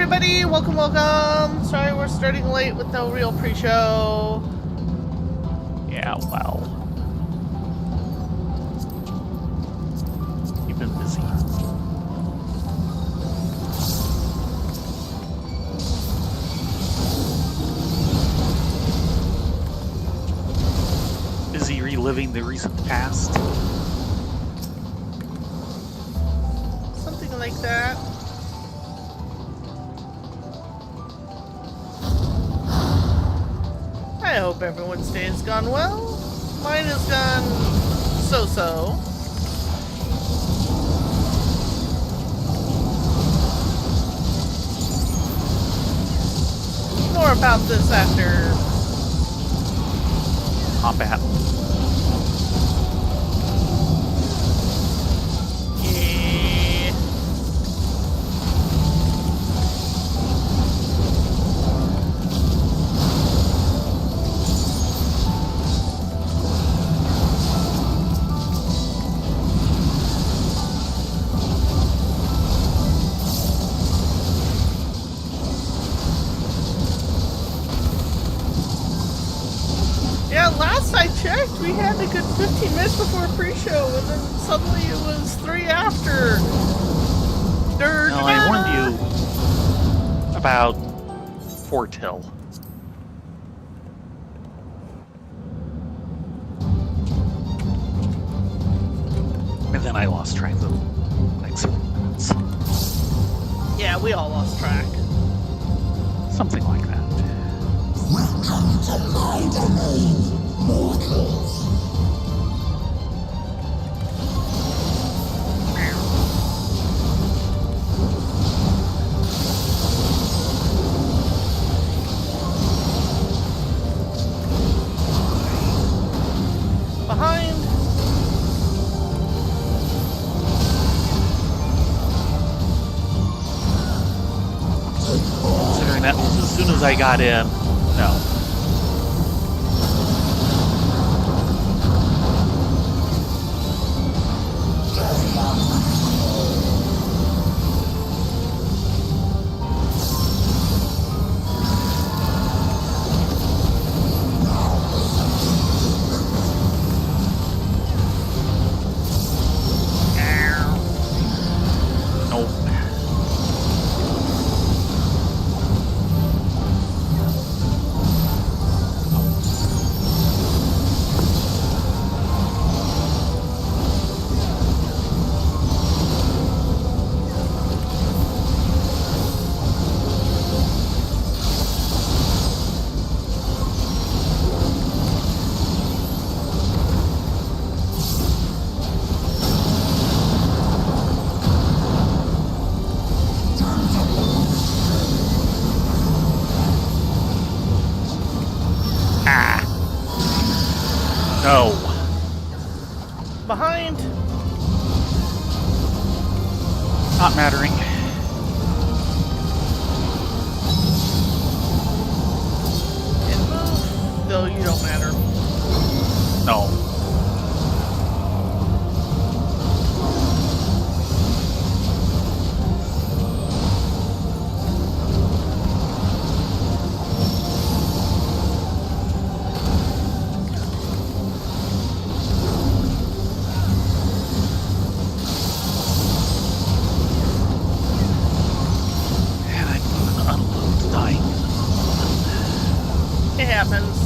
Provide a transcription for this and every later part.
everybody, welcome. Sorry we're starting late with no real pre-show. Yeah, well. You've been busy. Busy reliving the recent past. Something like that. I hope everyone's day has gone well. Mine has gone so-so. More about this after Combat. Yeah. Yeah, last I checked, we had a good 15 minutes before pre-show, and then suddenly it was 3 after. No, I warned you about 4 till. And then I lost track of like several minutes. Yeah, we all lost track. Something like that. Welcome to my domain, mortals. Behind. Considering that was as soon as I got in. No. Nope. Ah. No. Behind. Not mattering. And move. Though you don't matter. No. And I move and unload, dying. It happens.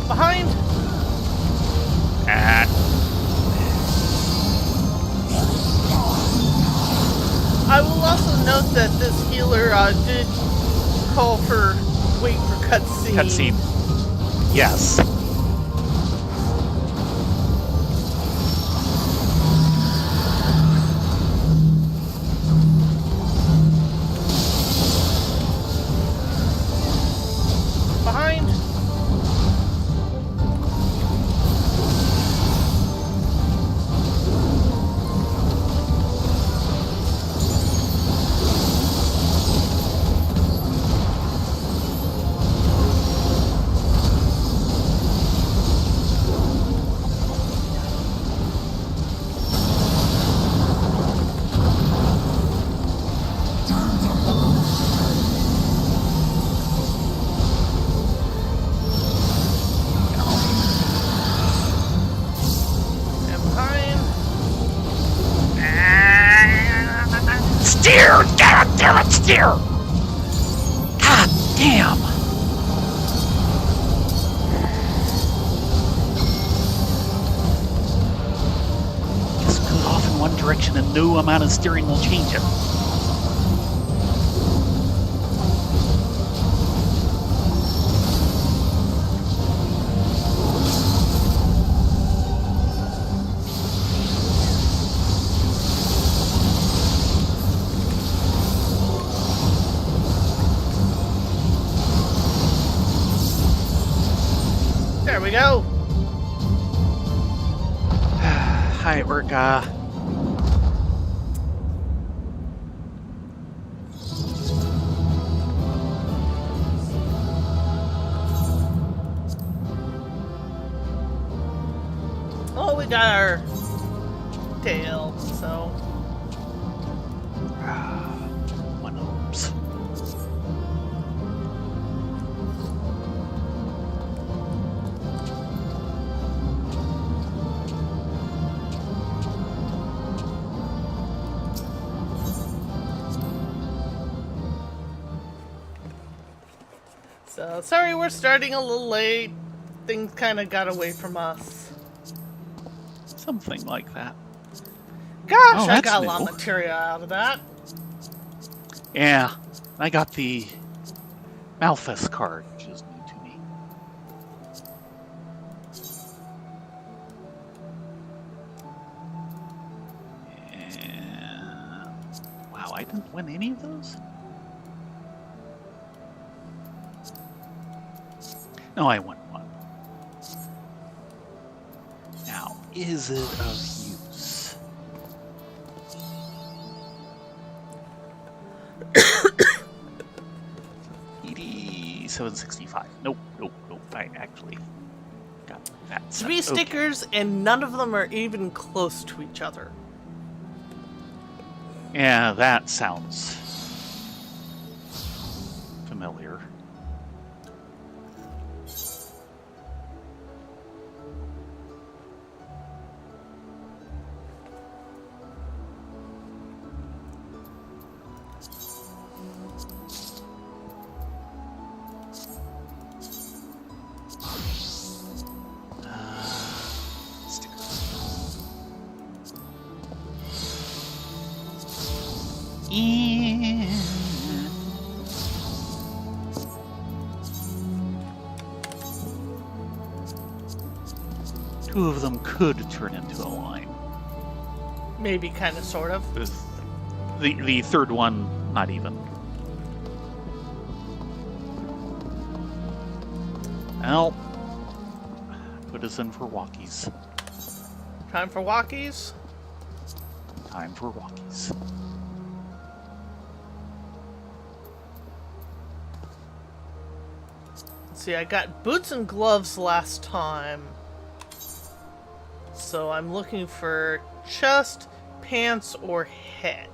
Behind. Ah. I will also note that this healer did call for wait for cutscene. Cutscene. Yes. fire! God damn! Just go off in one direction and no amount of steering will change it. There we go. Hi, Orca. Oh, we got our tail, so. One oops. So, sorry we're starting a little late. Things kind of got away from us. Something like that. Gosh, Oh, I that's got a lot new. of material out of that. Yeah, I got the Malphus card, which is new to me. And... wow, I didn't win any of those? No, I won one. Now, is it of use? $87.65. Nope, nope, nope. I actually got that. Three stickers, and none of them are even close to each other. Yeah, that sounds familiar. Two of them could turn into a line. Maybe, kind of, sort of. The third one, not even. Well, put us in for walkies. Time for walkies? Time for walkies. See, I got boots and gloves last time. So I'm looking for chest, pants, or head.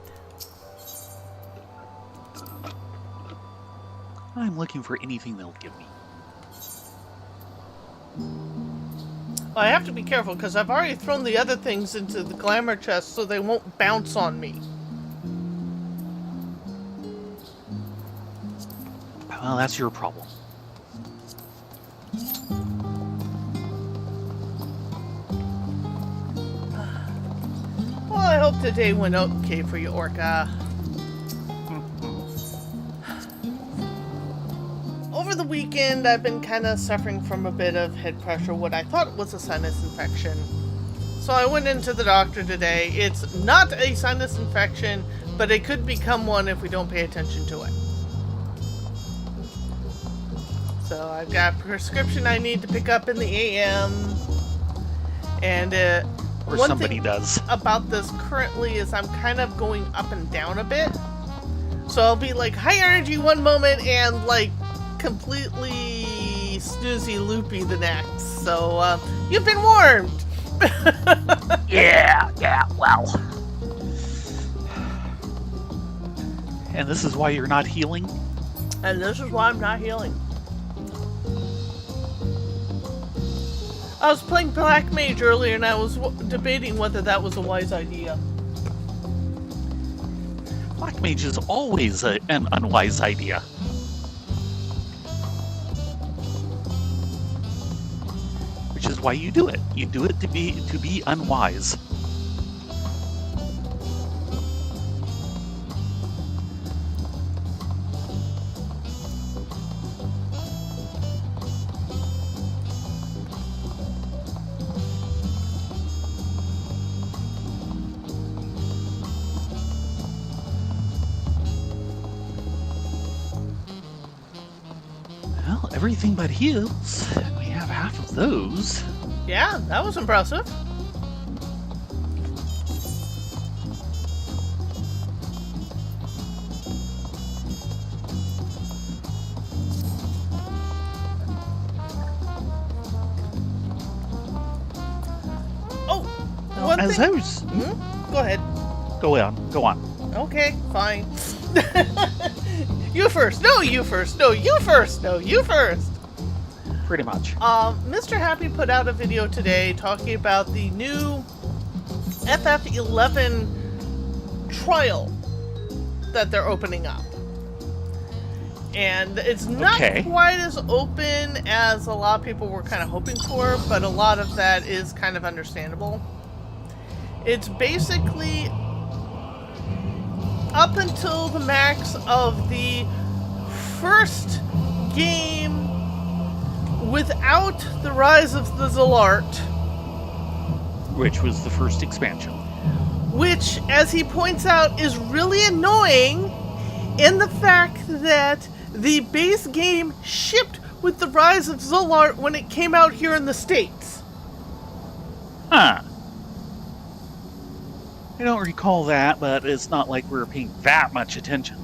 I'm looking for anything they'll give me. Well, I have to be careful because I've already thrown the other things into the glamour chest so they won't bounce on me. Well, that's your problem. Well, I hope today went okay for you, Orca. Over the weekend, I've been kind of suffering from a bit of head pressure, what I thought was a sinus infection. So I went into the doctor today. It's not a sinus infection, but it could become one if we don't pay attention to it. So I've got a prescription I need to pick up in the AM. And Or one somebody thing does. about this currently is I'm kind of going up and down a bit. So I'll be like high energy one moment and like completely snoozy loopy the next. So you've been warned. Yeah, well. And this is why you're not healing? And this is why I'm not healing. I was playing Black Mage earlier and I was debating whether that was a wise idea. Black Mage is always an unwise idea. Which is why you do it. You do it to be unwise. Well, everything but heals. We have half of those. Yeah, that was impressive. Oh, one As thing. I was... Go ahead. Go on. Okay, fine. You first. No, you first. No, you first. No, you first. Pretty much. Mr. Happy put out a video today talking about the new FF11 trial that they're opening up. And it's not quite as open as a lot of people were kind of hoping for, but a lot of that is kind of understandable. It's basically up until the max of the first game without the Rise of the Zalart. Which was the first expansion. Which, as he points out, is really annoying in the fact that the base game shipped with the Rise of Zalart when it came out here in the States. Huh. I don't recall that, but it's not like we were paying that much attention.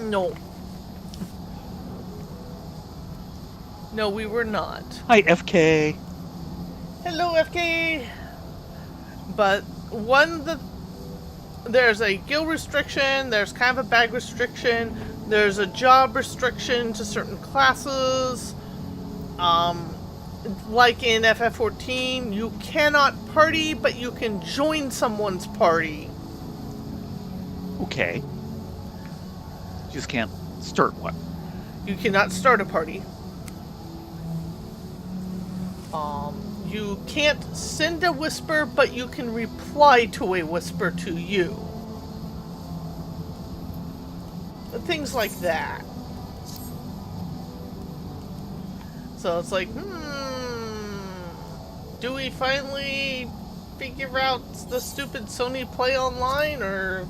No. No, we were not. Hi, FK. Hello, FK! But there's a guild restriction, there's kind of a bag restriction, there's a job restriction to certain classes. Like in FF14, you cannot party, but you can join someone's party. Okay. Just can't start one. You cannot start a party. You can't send a whisper, but you can reply to a whisper to you. Things like that. So it's like, do we finally figure out the stupid Sony Play Online, or...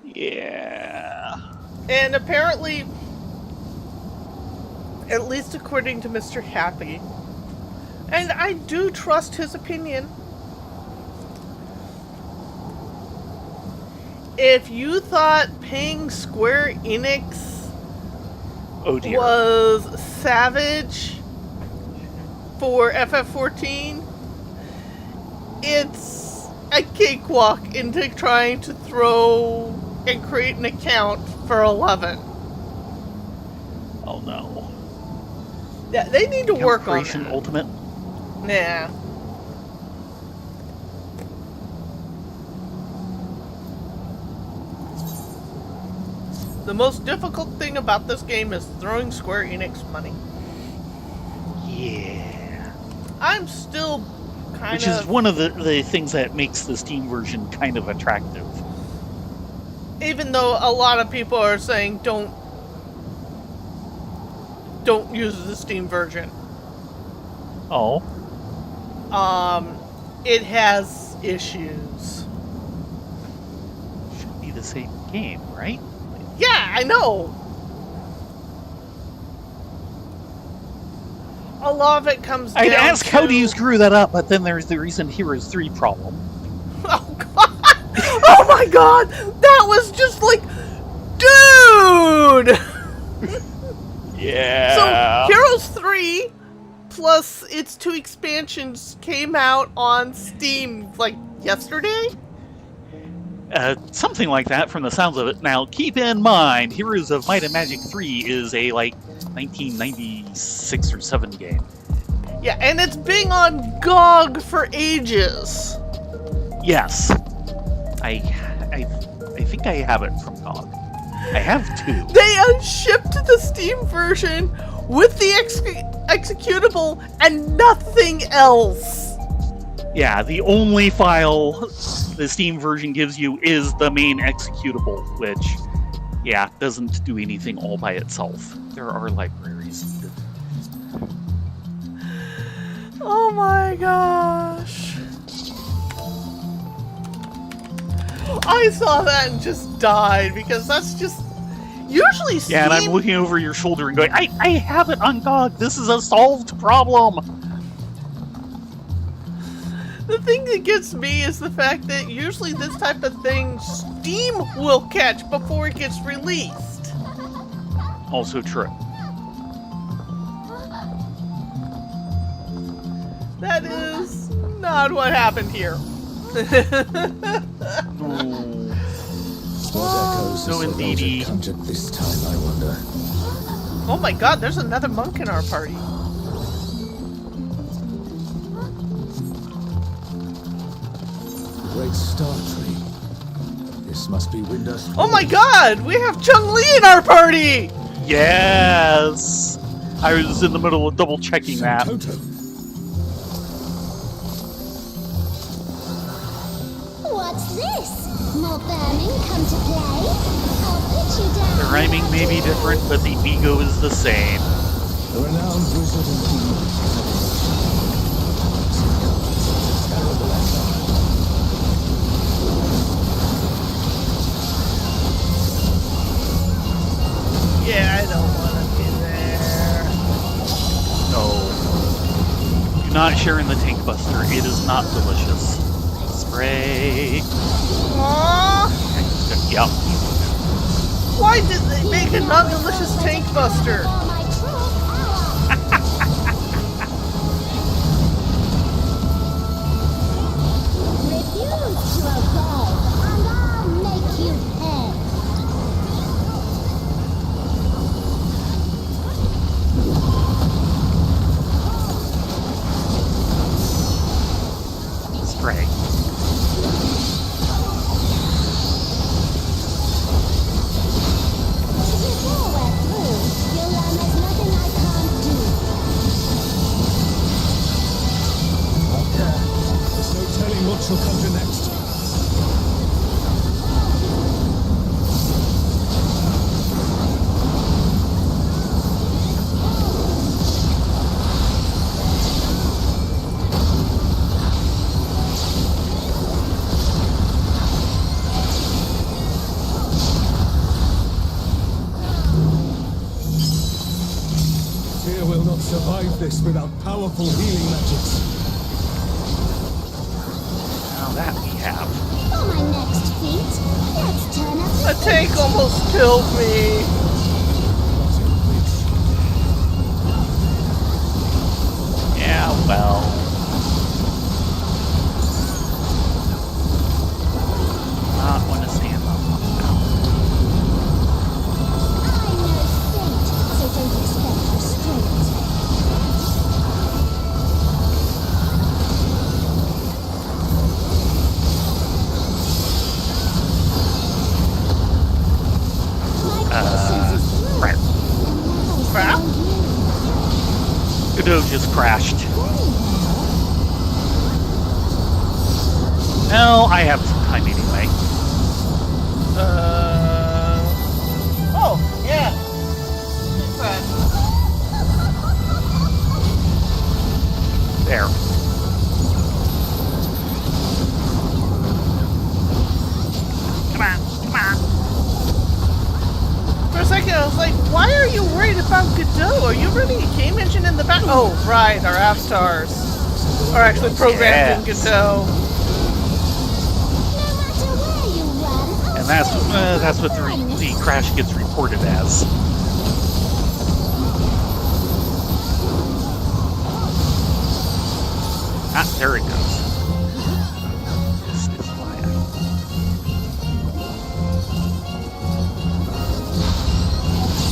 Yeah. And apparently, at least according to Mr. Happy, and I do trust his opinion, if you thought paying Square Enix was savage for FF14, it's a cakewalk into trying to throw and create an account for 11. Oh no. Yeah, they need to work on Operation that. Ultimate. Yeah. The most difficult thing about this game is throwing Square Enix money. Yeah. I'm still kind Which is one of the things that makes the Steam version kind of attractive. Even though a lot of people are saying don't use the Steam version. Oh. It has issues. Should be the same game, right? Yeah, I know. A lot of it comes down I'd ask to... how do you screw that up, but then there's the recent Heroes 3 problem. Oh god! Oh my god! That was just like... Dude! Yeah. So, Heroes 3, plus its 2 expansions, came out on Steam, like, yesterday? Something like that from the sounds of it. Now, keep in mind, Heroes of Might and Magic 3 is a, 1996 or 7 game. Yeah, and it's been on GOG for ages. Yes. I I think I have it from GOG. I have 2. They unshipped the Steam version with the executable and nothing else. Yeah, the only file the Steam version gives you is the main executable, which, yeah, doesn't do anything all by itself. There are libraries. Oh my gosh. I saw that and just died because that's just usually Steam. Yeah, and I'm looking over your shoulder and going, I have it on GOG. This is a solved problem. The thing that gets me is the fact that usually this type of thing Steam will catch before it gets released. Also true. That is not what happened here. What echoes So has the indeedy. Lord conjured this time, I wonder? Oh my god, there's another monk in our party. Great star tree. This must be Windows. Oh my god, we have Chun-Li in our party! Yes! I was in the middle of double checking that. Toto. What's this? More vermin come to play? I'll put you down. The rhyming may be different, but the ego is the same. The renowned wizard and demon. Terrible exile. Yeah, I don't want to be there. No. Do not share in the tank buster. It is not delicious. Spray. Aww, Yep. why did they make a non-delicious tank buster? For my true power. Refuse to obey, and I'll make you pay. Spray. Before we're through, you'll learn there's nothing I can't do. Okay. There's no telling what she'll conjure next. Fear will not survive this without powerful healing magics. Now that we have. For my next feat, let's turn up The tank almost killed me. Yeah, well. Not want to stand on one now. I'm no saint, so don't expect restraint. My patience is through. Crap. And now Crap? so Godot just crashed. you. Well, I have some time anyway. Oh, yeah. Fine. There. Come on, come on. For a second, I was like, why are you worried about Godot? Are you running a game engine in the back? Oh, right, our Avstars are actually programmed in Yes. Godot. No matter where you run, I'll And that's what the crash gets reported as. Ah, there it goes. This is why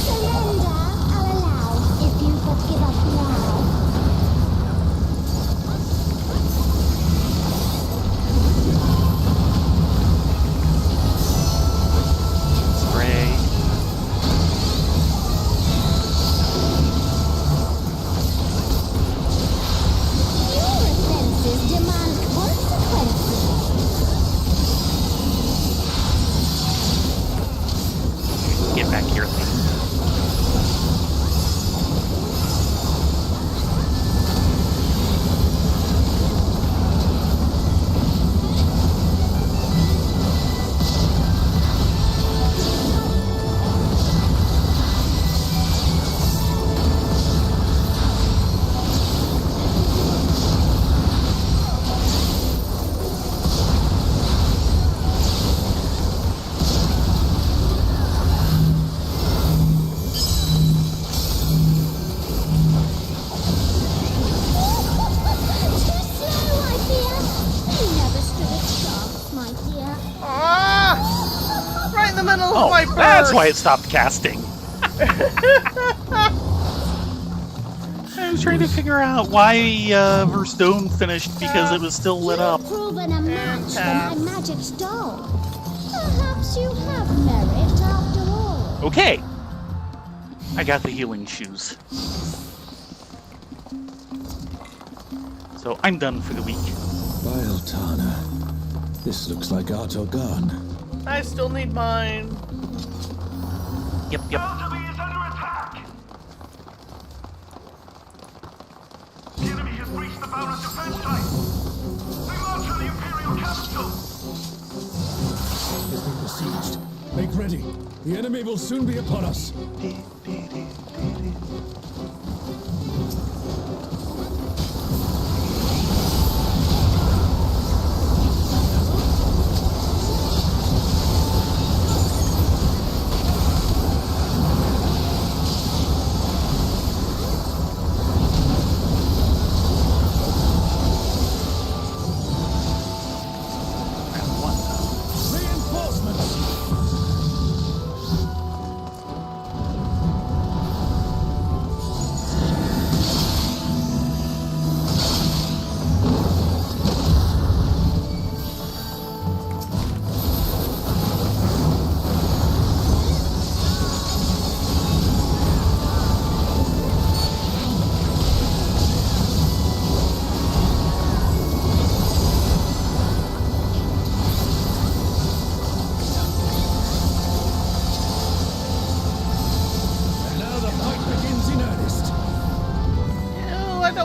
surrender. I'll allow if you but give up now. Oh, my burst! That's why it stopped casting. I was trying to figure out why Verstone finished because it was still lit up. You've proven a match for my magic stone. Perhaps you have merit after all. Okay. I got the healing shoes. So I'm done for the week. Tana. This looks like Arto gone. I still need mine. Yep. Is under attack. The enemy has breached the Baron's defense line. They march on the Imperial capital. Has been besieged. Make ready. The enemy will soon be upon us.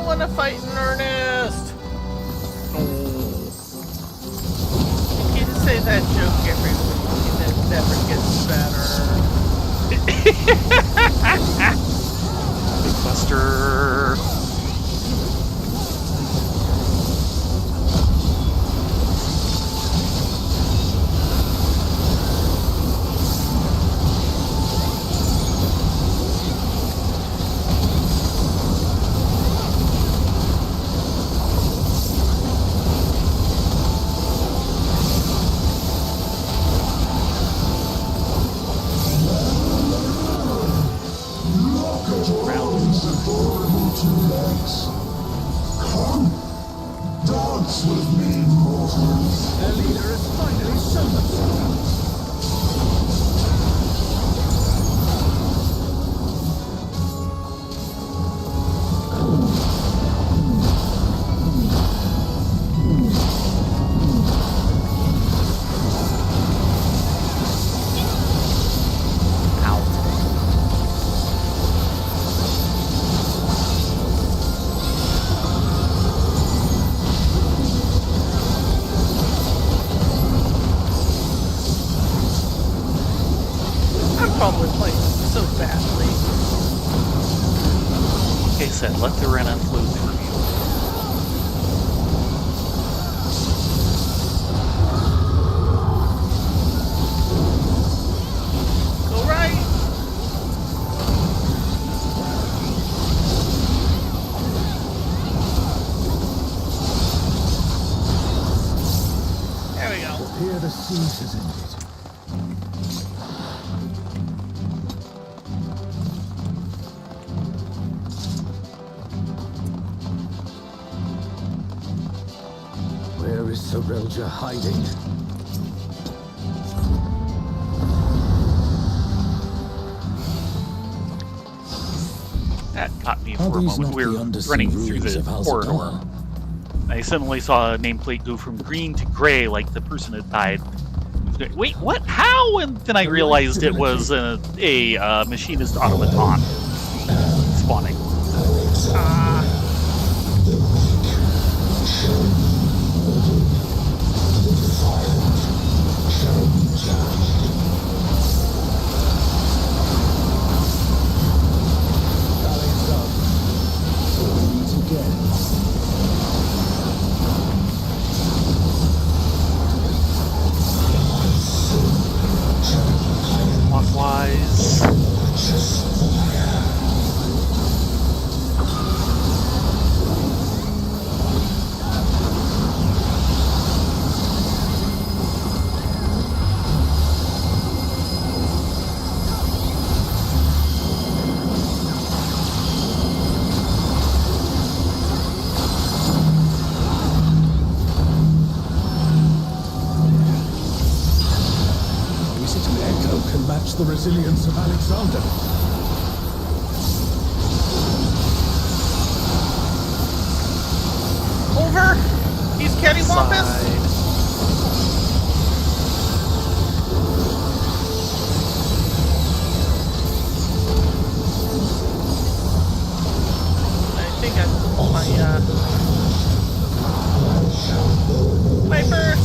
want to fight in earnest. You can say that joke every week and it never gets better. Big Buster. Probably playing so badly. Like I said, let the Rena flow through you. Go right. There we go. Here the siege has ended. Where is Sorelja hiding? That caught me for Are a these moment. not We were the undersea running through ruins the of corridor. Alzador? I suddenly saw a nameplate go from green to gray like the person had died. Wait, what? How? And then I realized it was a machinist automaton spawning. Clockwise. the resilience of Alexander. Over! He's cattywampus! Side. I think I pulled my, Viper!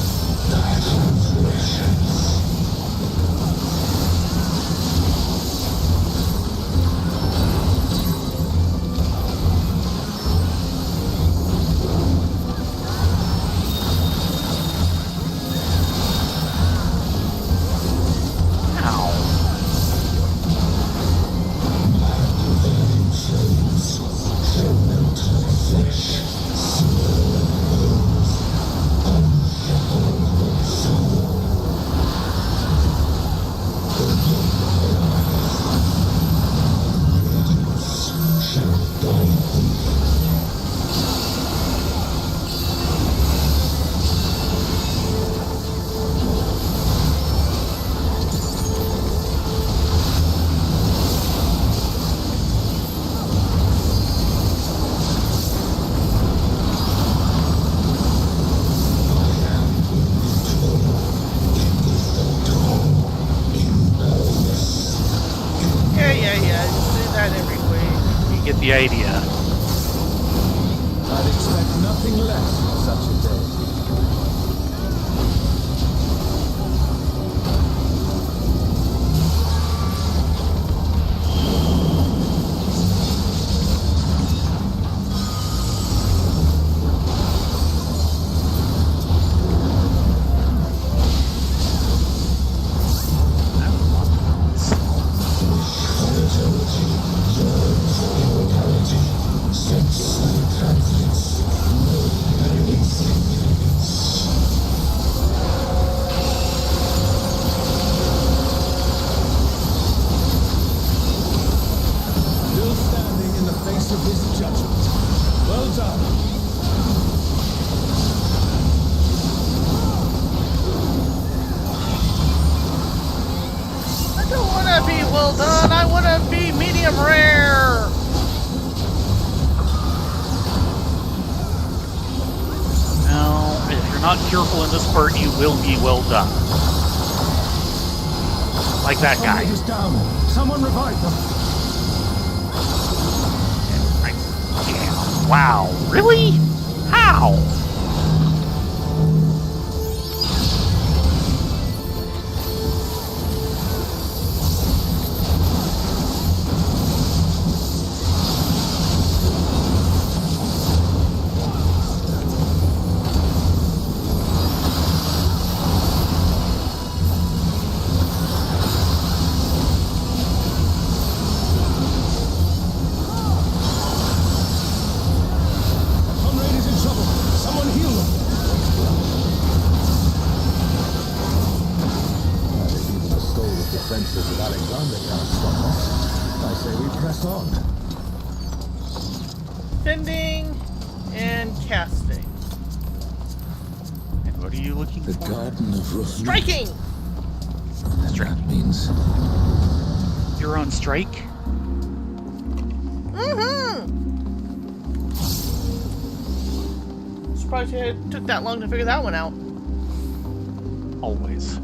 Get the idea. I'd expect nothing less on such a day. Still standing in the face of this judgment. Well done. I don't want to be well done, I want to be medium rare! Now, if you're not careful in this part, you will be well done. Like that guy. Is down. Someone revive them. Damn. Wow. Really? How? Comrade is in trouble. Someone heal them. If even the stalwart defenses of Alexander can't stop us, I say we press on. Bending and casting. And what are you looking The for? Garden of Roof. Striking! That means You're on strike? Mm-hmm! Surprised it took that long to figure that one out. Always.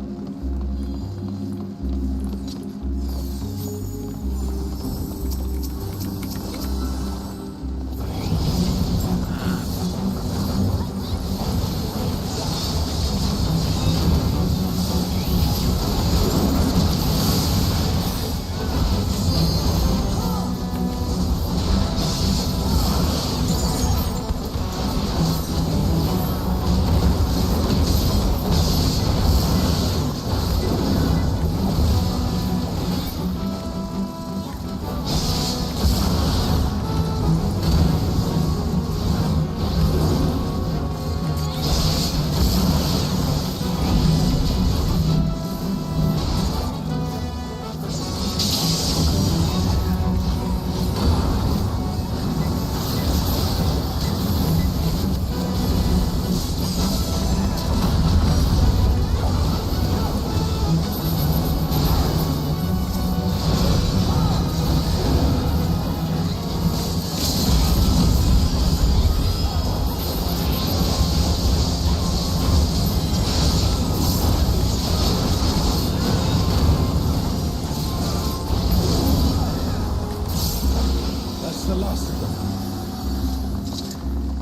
the last of them.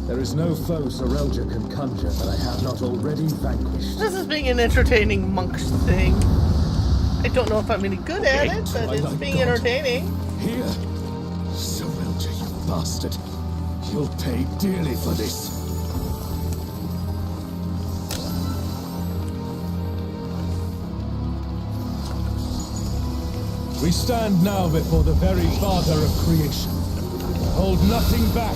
There is no foe Sorelja can conjure that I have not already vanquished. This is being an entertaining monk thing. I don't know if I'm any good at it, but My it's light being god. entertaining. Here! Sorelja, you bastard. You'll pay dearly for this. We stand now before the very father of creation. Hold nothing back.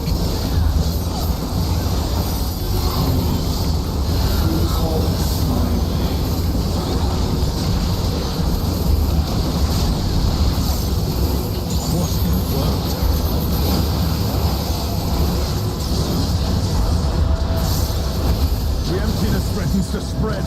What in the world? The emptiness threatens to spread.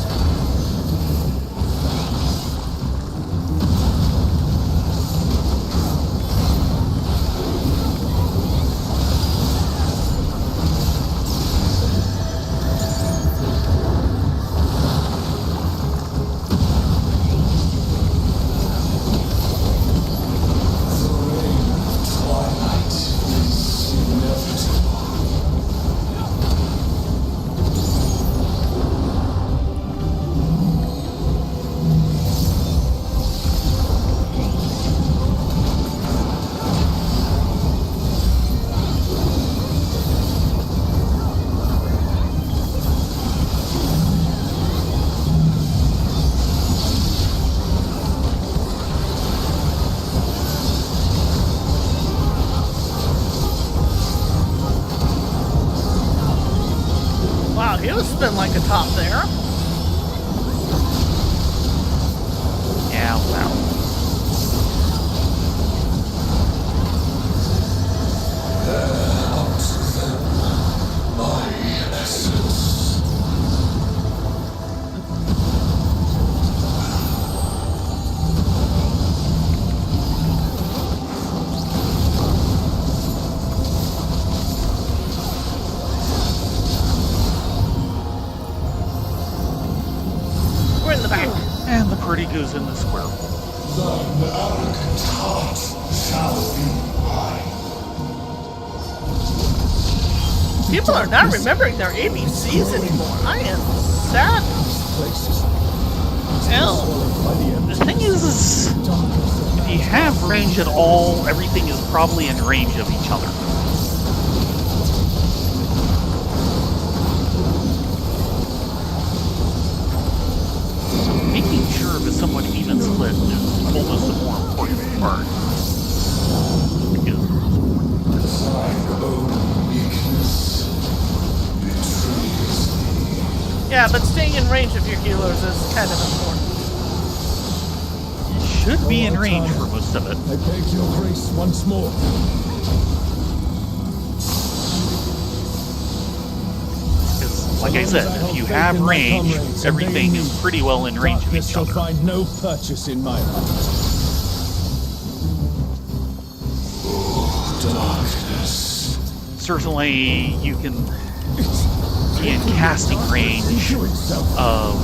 Wow, he was spin like a top there. Yeah, wow. We're in the back. And the pretty goes in the square. Thine arrogant heart shall be mine. People are not remembering their ABCs anymore. I am sad. Well, the thing is, if you have range at all, everything is probably in range of each other. Making sure that someone even split is almost the more important part. Thine own weakness betrays thee. Yeah, but staying in range of your healers is kind of important. Should be in range for most of it. I beg your grace once more. Because, like I said, if you have range, everything is pretty well in range of Darkness each shall other. find no purchase in my heart. Darkness. Certainly, you can be in casting range of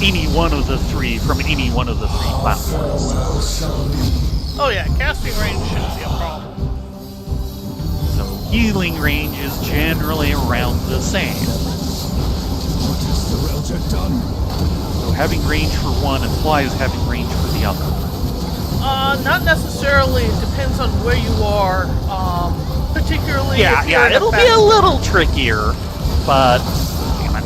any one of the three from any one of the three platforms. Farewell shall be. Oh yeah, casting range shouldn't be a problem. So healing range is generally around the same. What has Sorelja done? So having range for one implies having range for the other. Not necessarily. It depends on where you are. Particularly. Yeah, if you're in it'll be a little trickier, but damn it.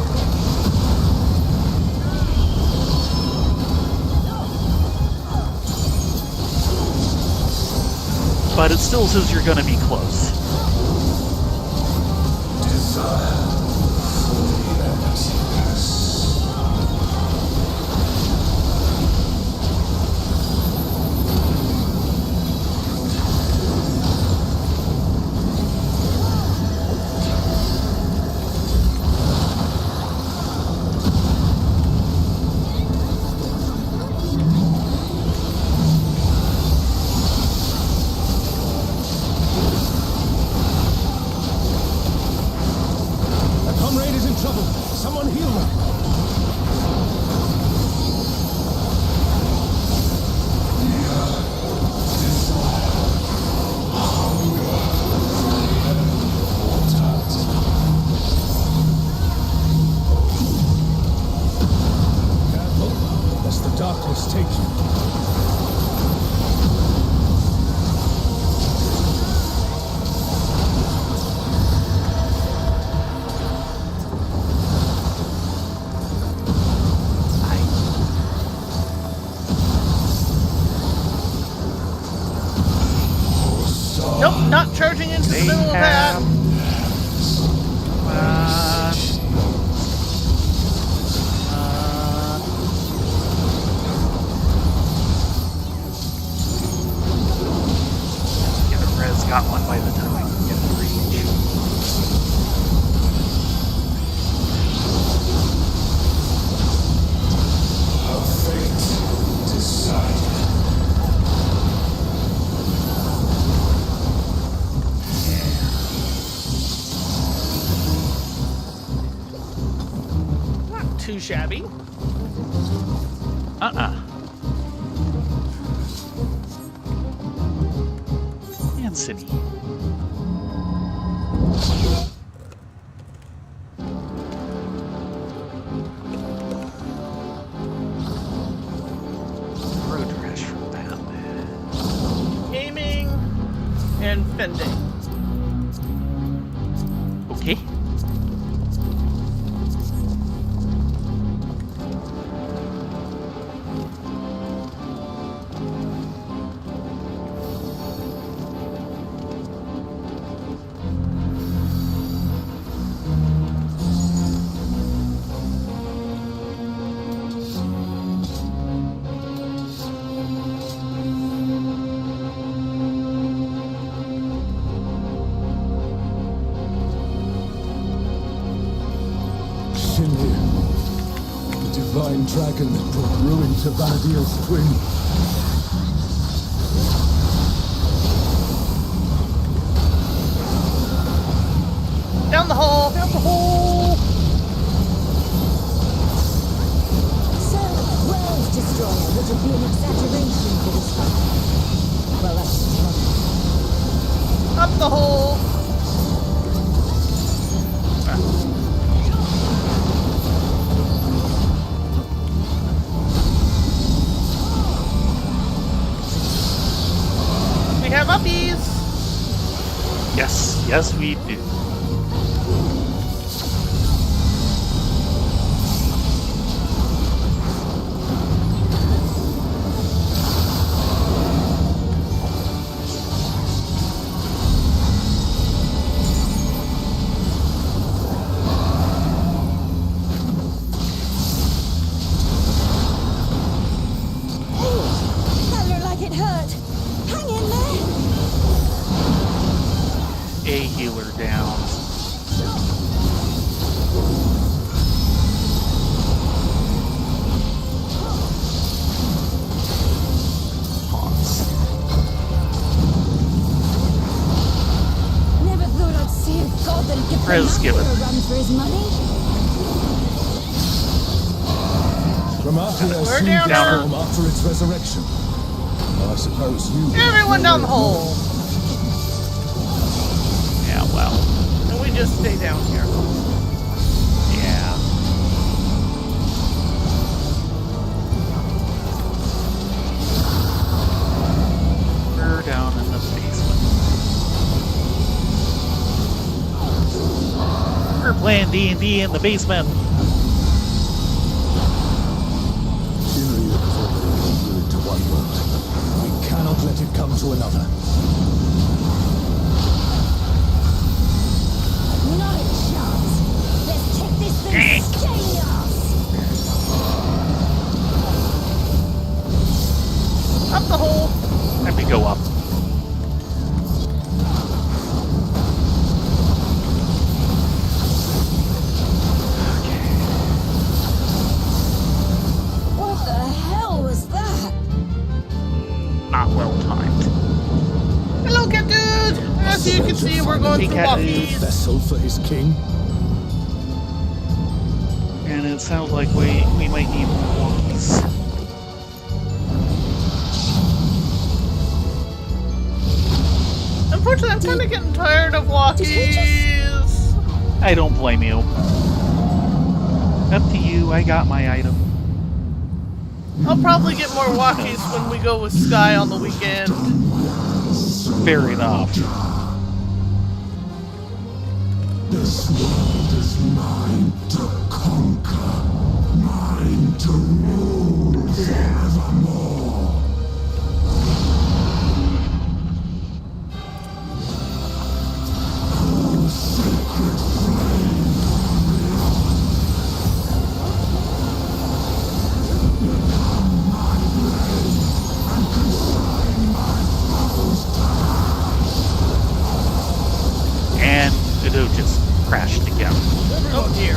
But it still says you're going to be close. Desire for the emptiness. Nope, not charging into the middle of that. Get a res got one by the time I can get the reach. A fate decided. Not too shabby. Anthony. Road rash from that. Aiming and fending. Okay. Shinrir, the divine dragon that brought ruin to Vanadil's twin. Down the hole! Down the hole! So, World Destroyer would have been an exaggeration for this fight. Well, that's Up the hole! We have uppies! Yes, yes, we do. that looked like it hurt. Hang in there. A healer down. Pause. Never thought I'd see a god that'd give the Res master given. a run for his money. From after their We're soon down there. form after its resurrection. I suppose you... Everyone down the hole! Yeah, well. And we just stay down here. Yeah. We're down in the basement. We're playing D&D in the basement. Shinrir has already brought ruin to one world. We cannot let it come to another. Not a chance. Let's take this thing straight off. Up the hole! Let me go up. What the hell was that? Not well timed. Hello, Cat Dude! As you can see, we're going Hey, through Cat Dude. Walkies. Vessel for his king. And it sounds like we might need more walkies. Unfortunately, I'm kind of getting tired of Walkies. I don't blame you. Up to you, I got my item. I'll probably get more Walkies when we go with Sky on the weekend. Fair enough. This world is mine to conquer, mine to rule forevermore. Godot just crashed again. Oh dear.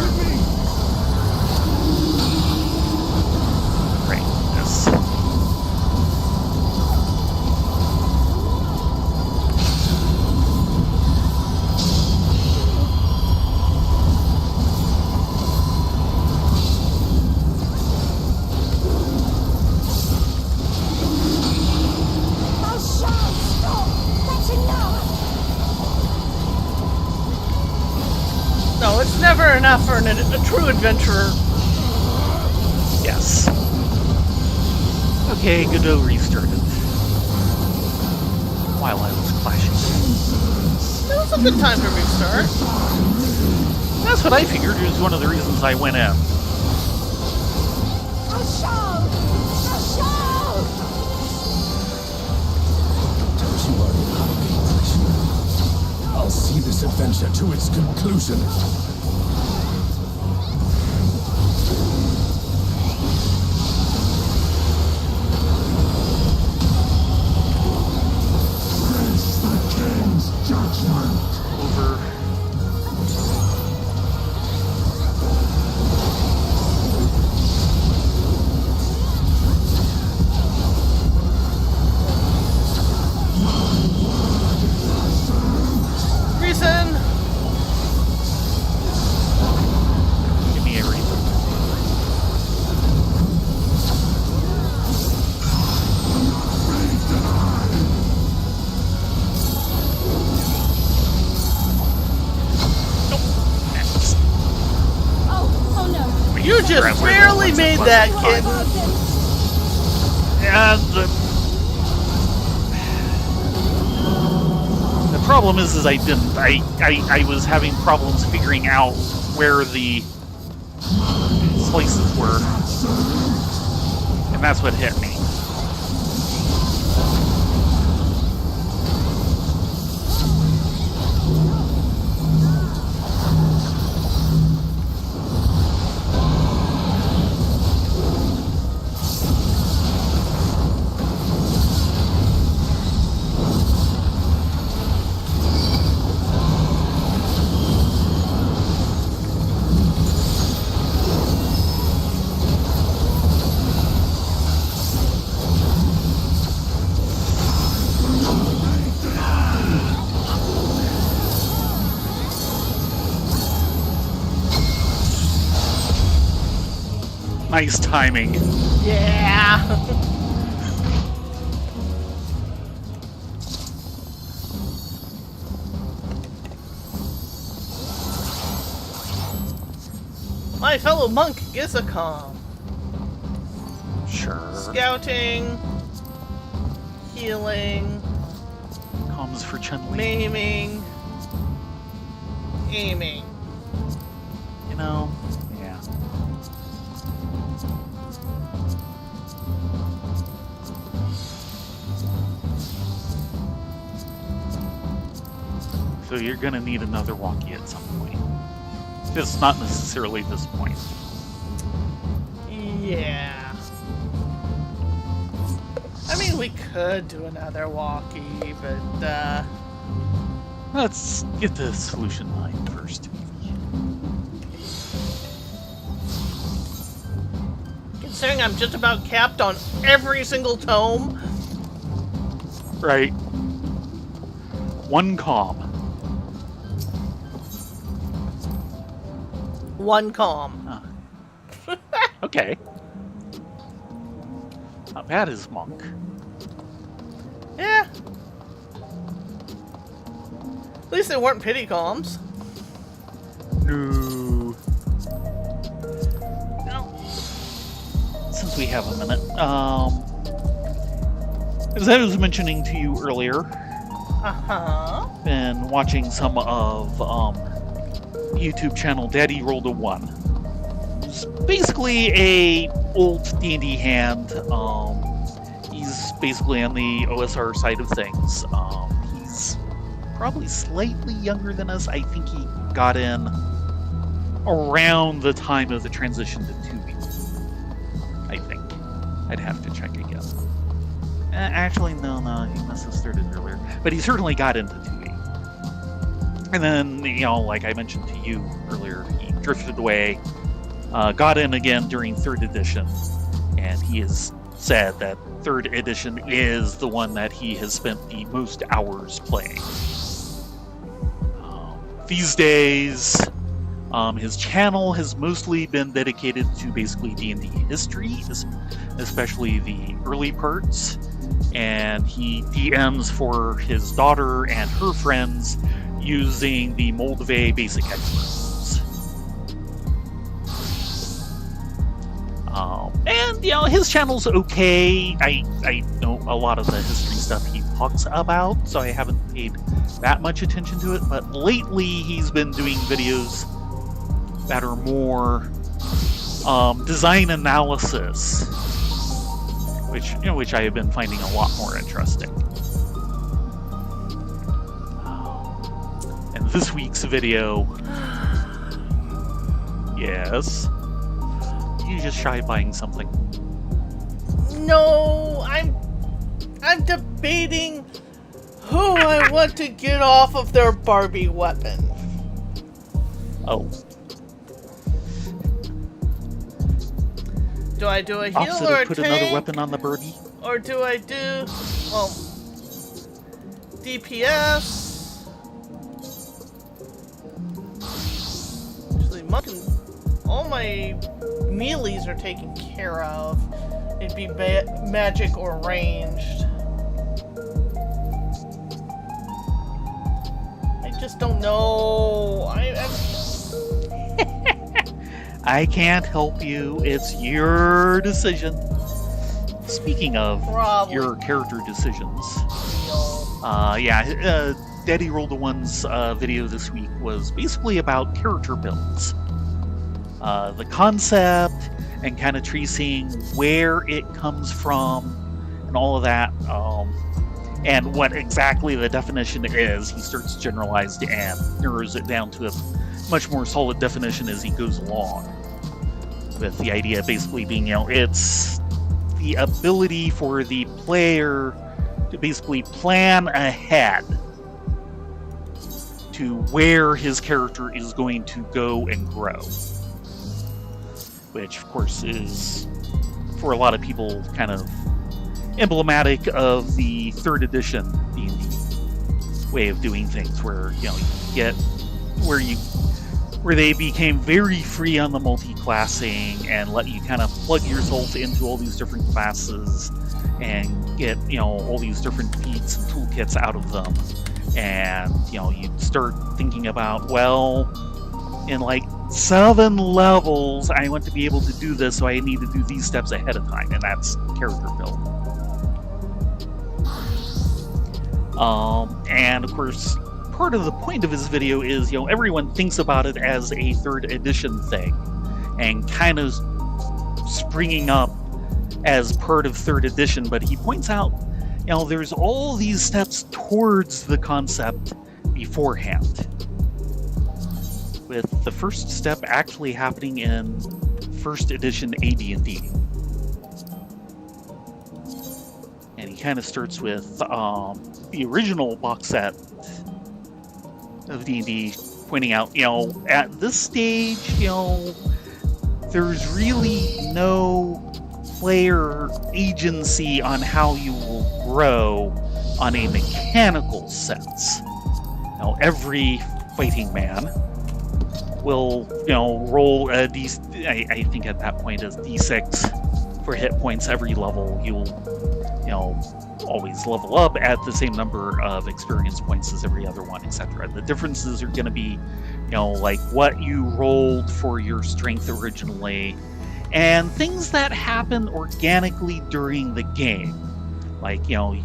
Great. Yes. Marshall, stop! That's enough! No, it's never enough for a true adventurer. Yes. Okay, Godot restarted. While I was clashing. It was a good time to restart. That's what I figured was one of the reasons I went in. Marshall! Marshall! Don't you worry about me, Krishna. I'll see this adventure to its conclusion. Over. Reason. Give me a reason. Next. Oh no. You just barely made that, kid. And the problem is I didn't. I was having problems figuring out where the slices were, and that's what hit me. Nice timing. Yeah. My fellow monk Gizakon. Sure. Scouting, healing, Comms for Chun-Li. maiming, aiming. You know, yeah. So you're gonna need another walkie at some point. Just not necessarily this point. Yeah. I mean, we could do another walkie, but, Let's get the solution line first. considering I'm just about capped on every single tome, Right. One comm. one calm. Okay. Not bad as monk. Yeah. At least they weren't pity calms. No. Since we have a minute, as I was mentioning to you earlier, Uh-huh. been watching some of YouTube channel Daddy Rolled a One. It's basically a old D&D hand. He's basically on the OSR side of things. He's probably slightly younger than us. I think he got in around the time of the transition to 2E. I think. I'd have to check again. Actually, no, he must have started earlier. But he certainly got into 2E. And then, like I mentioned to you earlier, he drifted away, got in again during 3rd edition, and he has said that 3rd edition is the one that he has spent the most hours playing. These days, his channel has mostly been dedicated to basically D&D history, especially the early parts, and he DMs for his daughter and her friends using the Moldave basic experts. And his channel's okay. I know a lot of the history stuff he talks about, so I haven't paid that much attention to it, but lately he's been doing videos that are more design analysis, which I have been finding a lot more interesting. And this week's video, yes, you just shy buying something. No, I'm debating who I want to get off of their Barbie weapon. Oh. Do I do a heal Opposite or a of put tank? another weapon on the birdie? Or do I do, well, DPS? Actually, all my melees are taken care of. It'd be magic or ranged. I just don't know. I can't help you. It's your decision. Speaking of your character decisions, Daddy Rolled a One's video this week was basically about character builds. The concept and kind of tracing where it comes from and all of that. And what exactly the definition is. He starts generalized and narrows it down to a much more solid definition as he goes along. With the idea basically being, it's the ability for the player to basically plan ahead to where his character is going to go and grow. Which, of course, is, for a lot of people, kind of emblematic of the 3rd edition D&D way of doing things, where you get where they became very free on the multi-classing and let you kind of plug yourself into all these different classes and get all these different feats and toolkits out of them, and you start thinking about, well, in like 7 levels I want to be able to do this, so I need to do these steps ahead of time, and that's character build. And of course, part of the point of his video is, everyone thinks about it as a 3rd edition thing, and kind of springing up as part of 3rd edition, but he points out, there's all these steps towards the concept beforehand, with the first step actually happening in 1st edition AD&D. And he kind of starts with the original box set of D&D, pointing out, at this stage, there's really no player agency on how you will grow on a mechanical sense. Every fighting man will, roll a I think at that point is D6 for hit points every level. You'll, always level up at the same number of experience points as every other one, etc. The differences are going to be, like what you rolled for your strength originally, and things that happen organically during the game. Like, you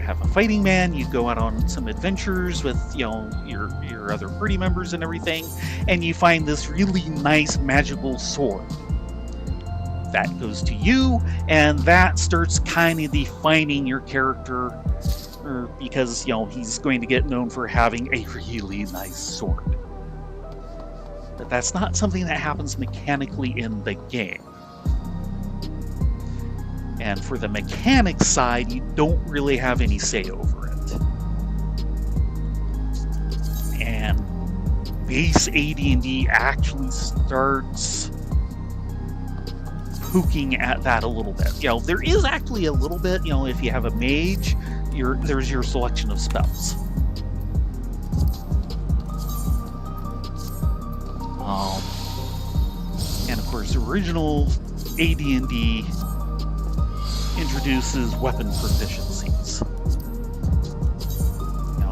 have a fighting man, you go out on some adventures with, your other party members and everything, and you find this really nice magical sword. That goes to you, and that starts kind of defining your character, because, he's going to get known for having a really nice sword. But that's not something that happens mechanically in the game. And for the mechanics side, you don't really have any say over it. And base AD&D actually starts poking at that a little bit. There is actually a little bit, if you have a mage, there's your selection of spells. And of course, original AD&D introduces weapon proficiencies.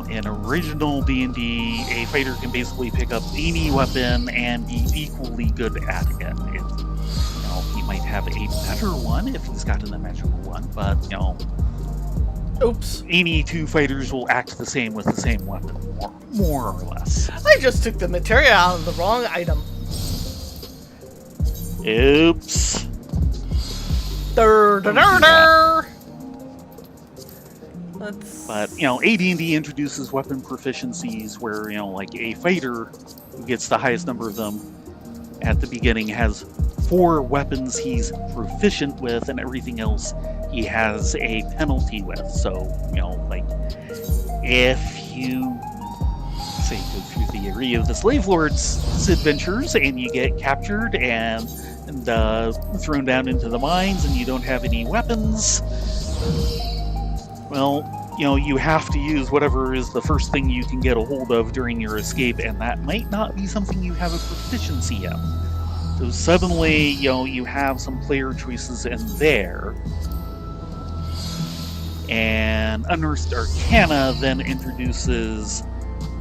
In original D&D, a fighter can basically pick up any weapon and be equally good at it. He might have a better one if he's got an immeasurable one, but Oops. any two fighters will act the same with the same weapon, more or less. I just took the materia out of the wrong item. Oops. But, AD&D introduces weapon proficiencies where, like a fighter who gets the highest number of them at the beginning has 4 weapons he's proficient with, and everything else he has a penalty with. So, like, if you, say, go through the area of the Slave Lord's adventures and you get captured and thrown down into the mines and you don't have any weapons, well, you have to use whatever is the first thing you can get a hold of during your escape, and that might not be something you have a proficiency in. So suddenly, you have some player choices in there. And Unearthed Arcana then introduces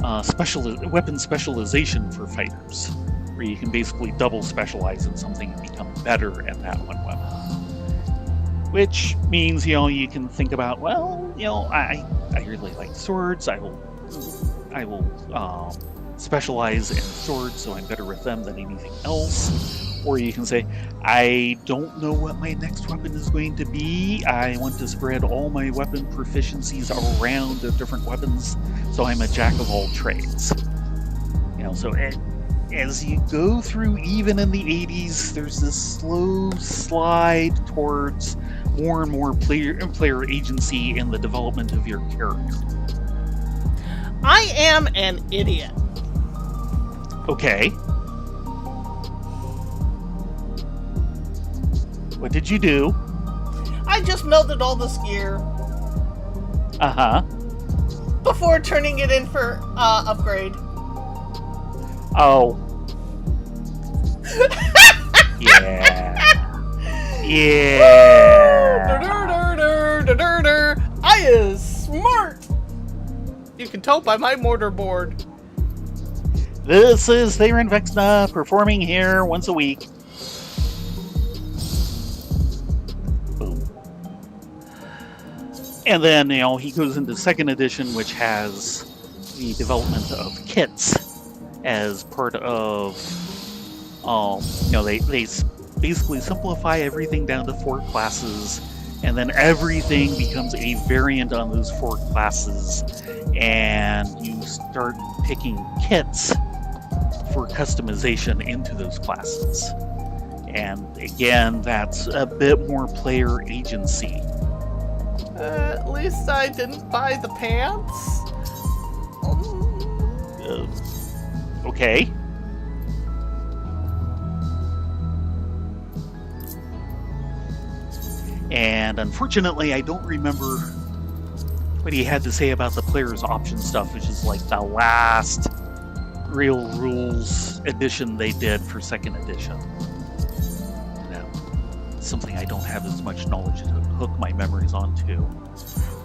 weapon specialization for fighters, where you can basically double specialize in something and become better at that one weapon. Which means, you can think about, well, I really like swords. I will specialize in swords, so I'm better with them than anything else. Or you can say, I don't know what my next weapon is going to be. I want to spread all my weapon proficiencies around the different weapons, so I'm a jack of all trades. So as you go through, even in the 80s, there's this slow slide towards more and more player agency in the development of your character. I am an idiot. Okay. What did you do? I just melted all this gear Uh-huh. before turning it in for upgrade. Oh. Yeah. I is smart. You can tell by my mortar board. This is Theron Vexna performing here once a week. Boom. And then, he goes into 2nd edition, which has the development of kits as part of, they basically simplify everything down to 4 classes, and then everything becomes a variant on those 4 classes, and you start picking kits for customization into those classes. And again, that's a bit more player agency. At least I didn't buy the pants. Okay. And unfortunately, I don't remember what he had to say about the player's option stuff, which is like the last real rules edition they did for 2nd edition. Something I don't have as much knowledge to hook my memories onto.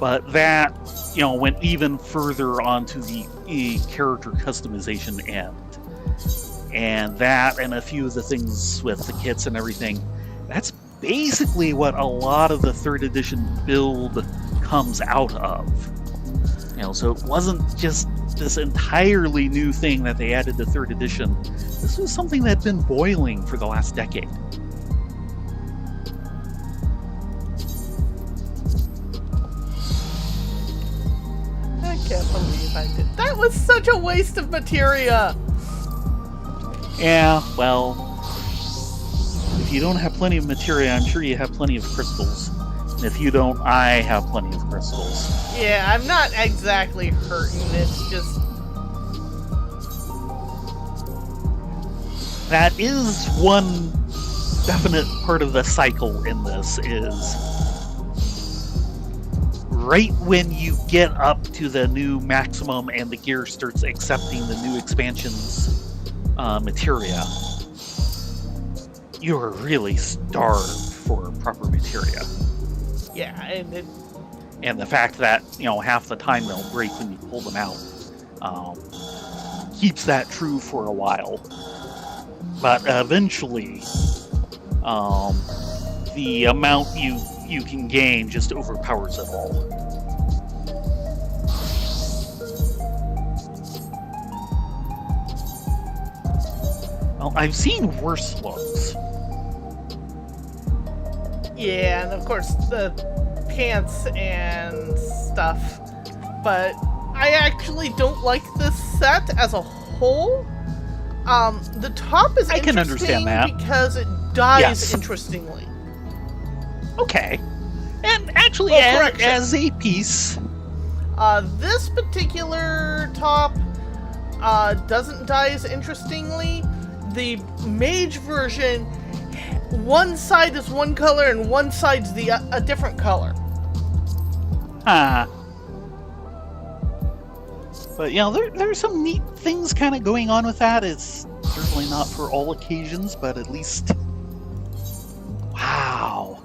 But that, went even further onto the character customization end. And that, and a few of the things with the kits and everything, that's basically what a lot of the 3rd edition build comes out of. So it wasn't just this entirely new thing that they added to 3rd edition. This was something that had been boiling for the last decade. I can't believe I did. That was such a waste of materia. Yeah, well, if you don't have plenty of materia, I'm sure you have plenty of crystals. And if you don't, I have plenty of crystals. Yeah, I'm not exactly hurting. It's just that is one definite part of the cycle in this is right when you get up to the new maximum and the gear starts accepting the new expansion's materia, you're really starved for proper materia. Yeah, and And the fact that, half the time they'll break when you pull them out keeps that true for a while. But eventually, the amount you can gain just overpowers it all. Well, I've seen worse looks. yeah, and of course the pants and stuff. But I actually don't like this set as a whole. The top is I can understand that. because it dies Yes. interestingly. Okay. And actually, correction. as a piece, This particular top doesn't die as interestingly. The mage version, one side is one color and one side's a different color. But there's some neat things kind of going on with that. It's certainly not for all occasions, but at least, wow.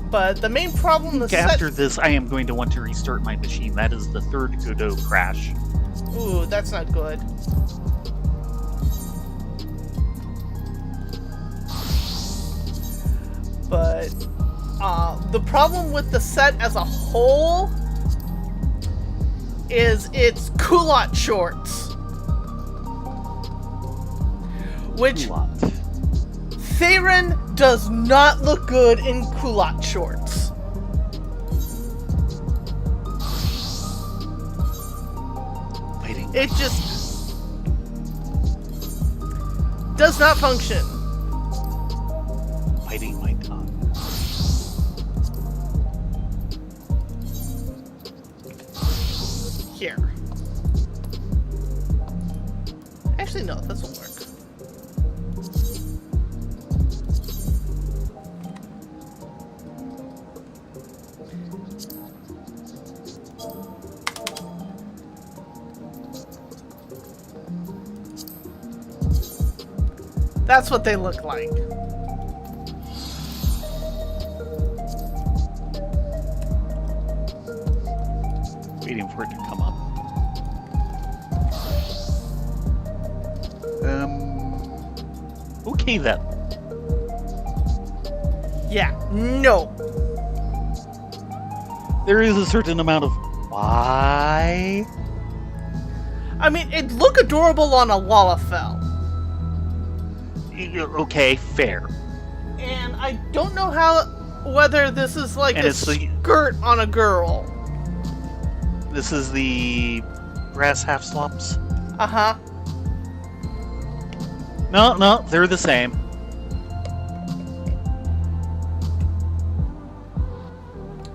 But the main problem the After this, I am going to want to restart my machine. That is the third Godot crash. Ooh, that's not good. But the problem with the set as a whole is its culotte shorts. Which Theron does not look good in culotte shorts. It just does not function. Biting my tongue. Here. Actually, no, this will work. That's what they look like. Waiting for it to come up. Okay then. Yeah, no. There is a certain amount of why. I mean, it'd look adorable on a Lalafell. Okay, fair. And I don't know whether this is like And a it's the- skirt on a girl. This is the brass half slops. Uh-huh. No, they're the same.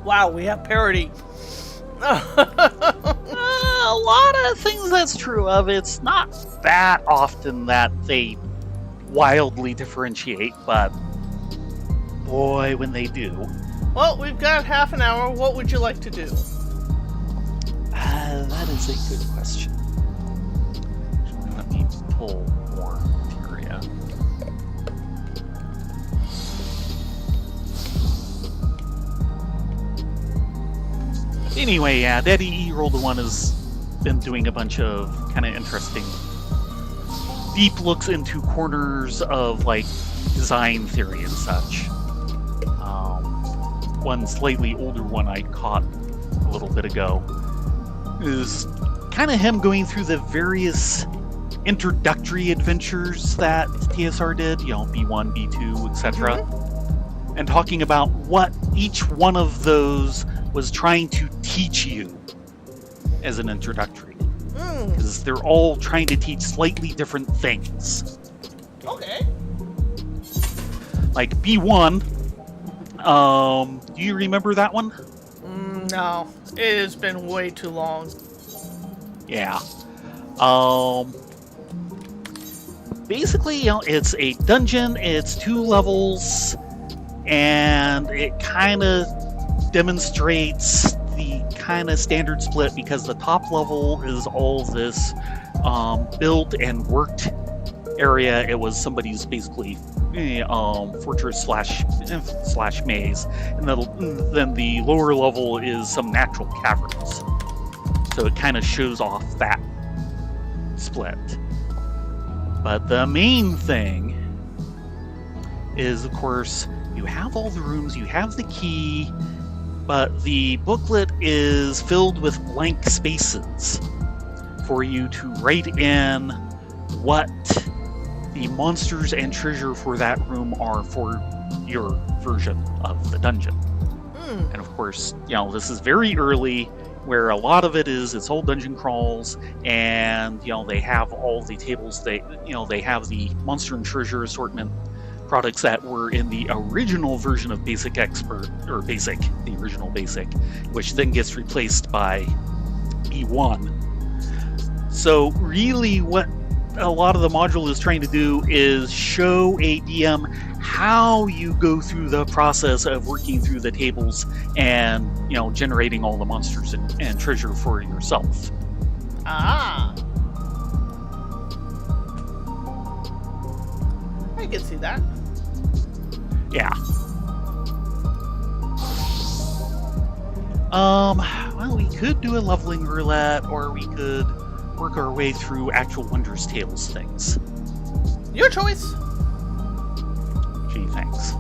Wow, we have parody. A lot of things that's true of. It's not that often that they wildly differentiate, but boy, when they do. Well, we've got half an hour. What would you like to do? That is a good question. Let me pull more materia. Anyway, yeah, Daddy E-Roll the One has been doing a bunch of kind of interesting deep looks into corners of like design theory and such. One slightly older one I caught a little bit ago is kind of him going through the various introductory adventures that TSR did, B1, B2, etc. And talking about what each one of those was trying to teach you as an introductory. Because they're all trying to teach slightly different things. Okay. Like B1, do you remember that one? No, it has been way too long. Yeah. Basically, it's a dungeon. It's 2 levels, and it kind of demonstrates the kind of standard split because the top level is all this built and worked area. It was somebody's basically fortress slash maze, and then the lower level is some natural caverns. So it kind of shows off that split. But the main thing is, of course, you have all the rooms, you have the key, but the booklet is filled with blank spaces for you to write in what the monsters and treasure for that room are for your version of the dungeon. And of course, this is very early, where a lot of it is it's all dungeon crawls, and they have all the tables. They have the monster and treasure assortment products that were in the original version of Basic Expert, or Basic, the original Basic, which then gets replaced by B1. So really what a lot of the module is trying to do is show a DM how you go through the process of working through the tables and, generating all the monsters and treasure for yourself. Ah. I can see that. Yeah. Well, we could do a leveling roulette, or we could work our way through actual Wondrous Tales things. Your choice. Gee, thanks.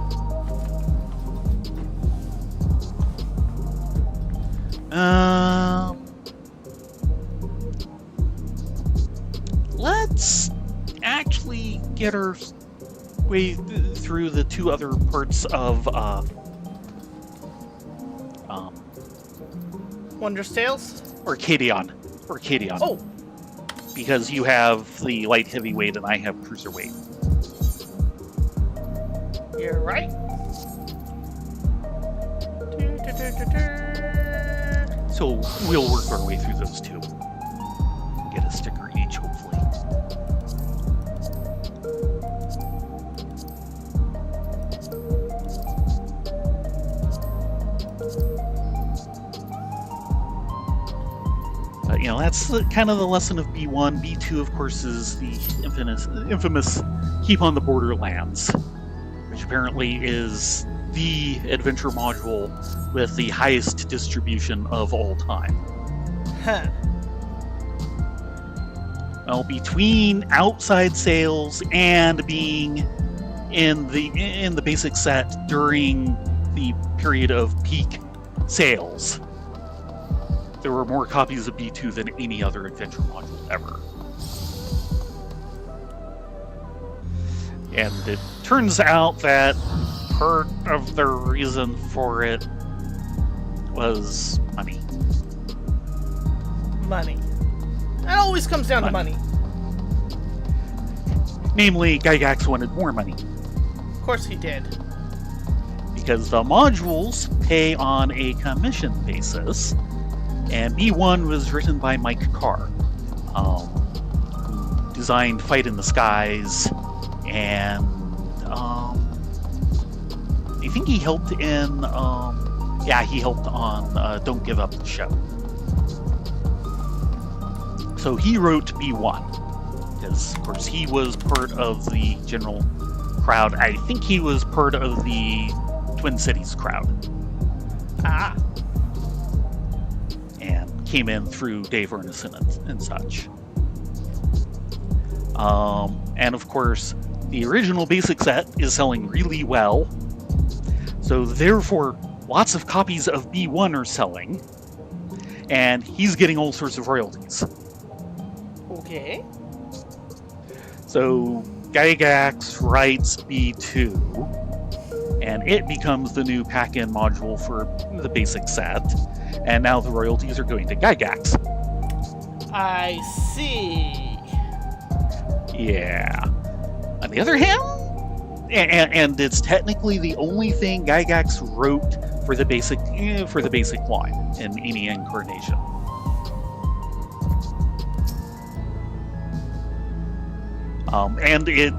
Let's actually get our way through the 2 other parts of Wondrous Tales? Arcadion. Oh. Because you have the light heavyweight and I have cruiserweight. You're right. So we'll work our way through those 2. Get a sticker each, hopefully. But that's kind of the lesson of B1. B2, of course, is the infamous Keep on the Borderlands, which apparently is the adventure module with the highest distribution of all time. Huh. Well, between outside sales and being in the basic set during the period of peak sales, there were more copies of B2 than any other adventure module ever. And it turns out that part of the reason for it was money. Money. It always comes down to money. Namely, Gygax wanted more money. Of course he did. Because the modules pay on a commission basis, and B1 was written by Mike Carr, who designed Fight in the Skies, and I think he helped in, he helped on Don't Give Up the Show. So he wrote B1, because of course he was part of the general crowd. I think he was part of the Twin Cities crowd. Ah. And came in through Dave Ernison and such. And of course, the original basic set is selling really well. So therefore, lots of copies of B1 are selling. And he's getting all sorts of royalties. Okay. So Gygax writes B2, and it becomes the new pack-in module for the basic set. And now the royalties are going to Gygax. I see. Yeah. On the other hand, and it's technically the only thing Gygax wrote for the basic line in any incarnation. And it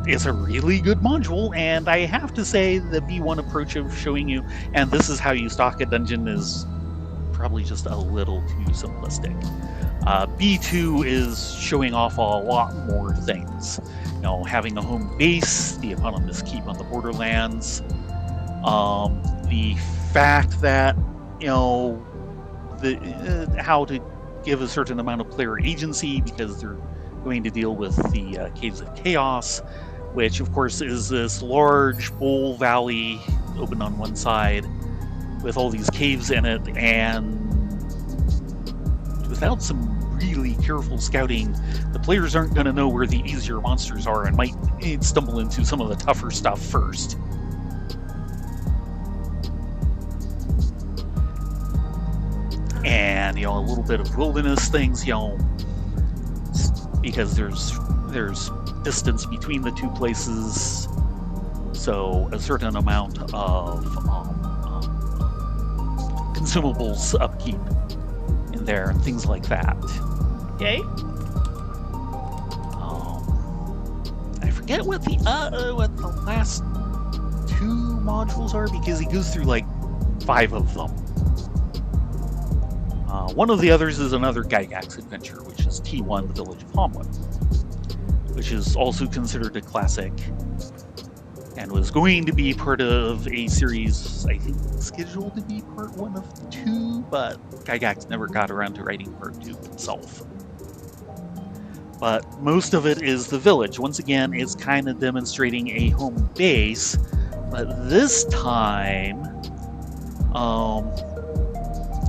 is a really good module, and I have to say the B1 approach of showing you, and this is how you stock a dungeon, is probably just a little too simplistic. B2 is showing off a lot more things. You know, having a home base, the eponymous keep on the borderlands, the fact that, you know, how to give a certain amount of player agency because they're going to deal with the Caves of Chaos, which of course is this large bowl valley open on one side with all these caves in it, and without some really careful scouting, the players aren't going to know where the easier monsters are and might stumble into some of the tougher stuff first. And, you know, a little bit of wilderness things, you know, because there's distance between the two places, so a certain amount of consumables upkeep in there and things like that. Yay? I forget what the last 2 modules are, because he goes through like 5 of them. One of the others is another Gygax adventure, which is T1, the Village of Homewood, which is also considered a classic and was going to be part of a series, I think, scheduled to be part 1 of 2, but Gygax never got around to writing part 2 himself. But most of it is the village. Once again, it's kind of demonstrating a home base, but this time,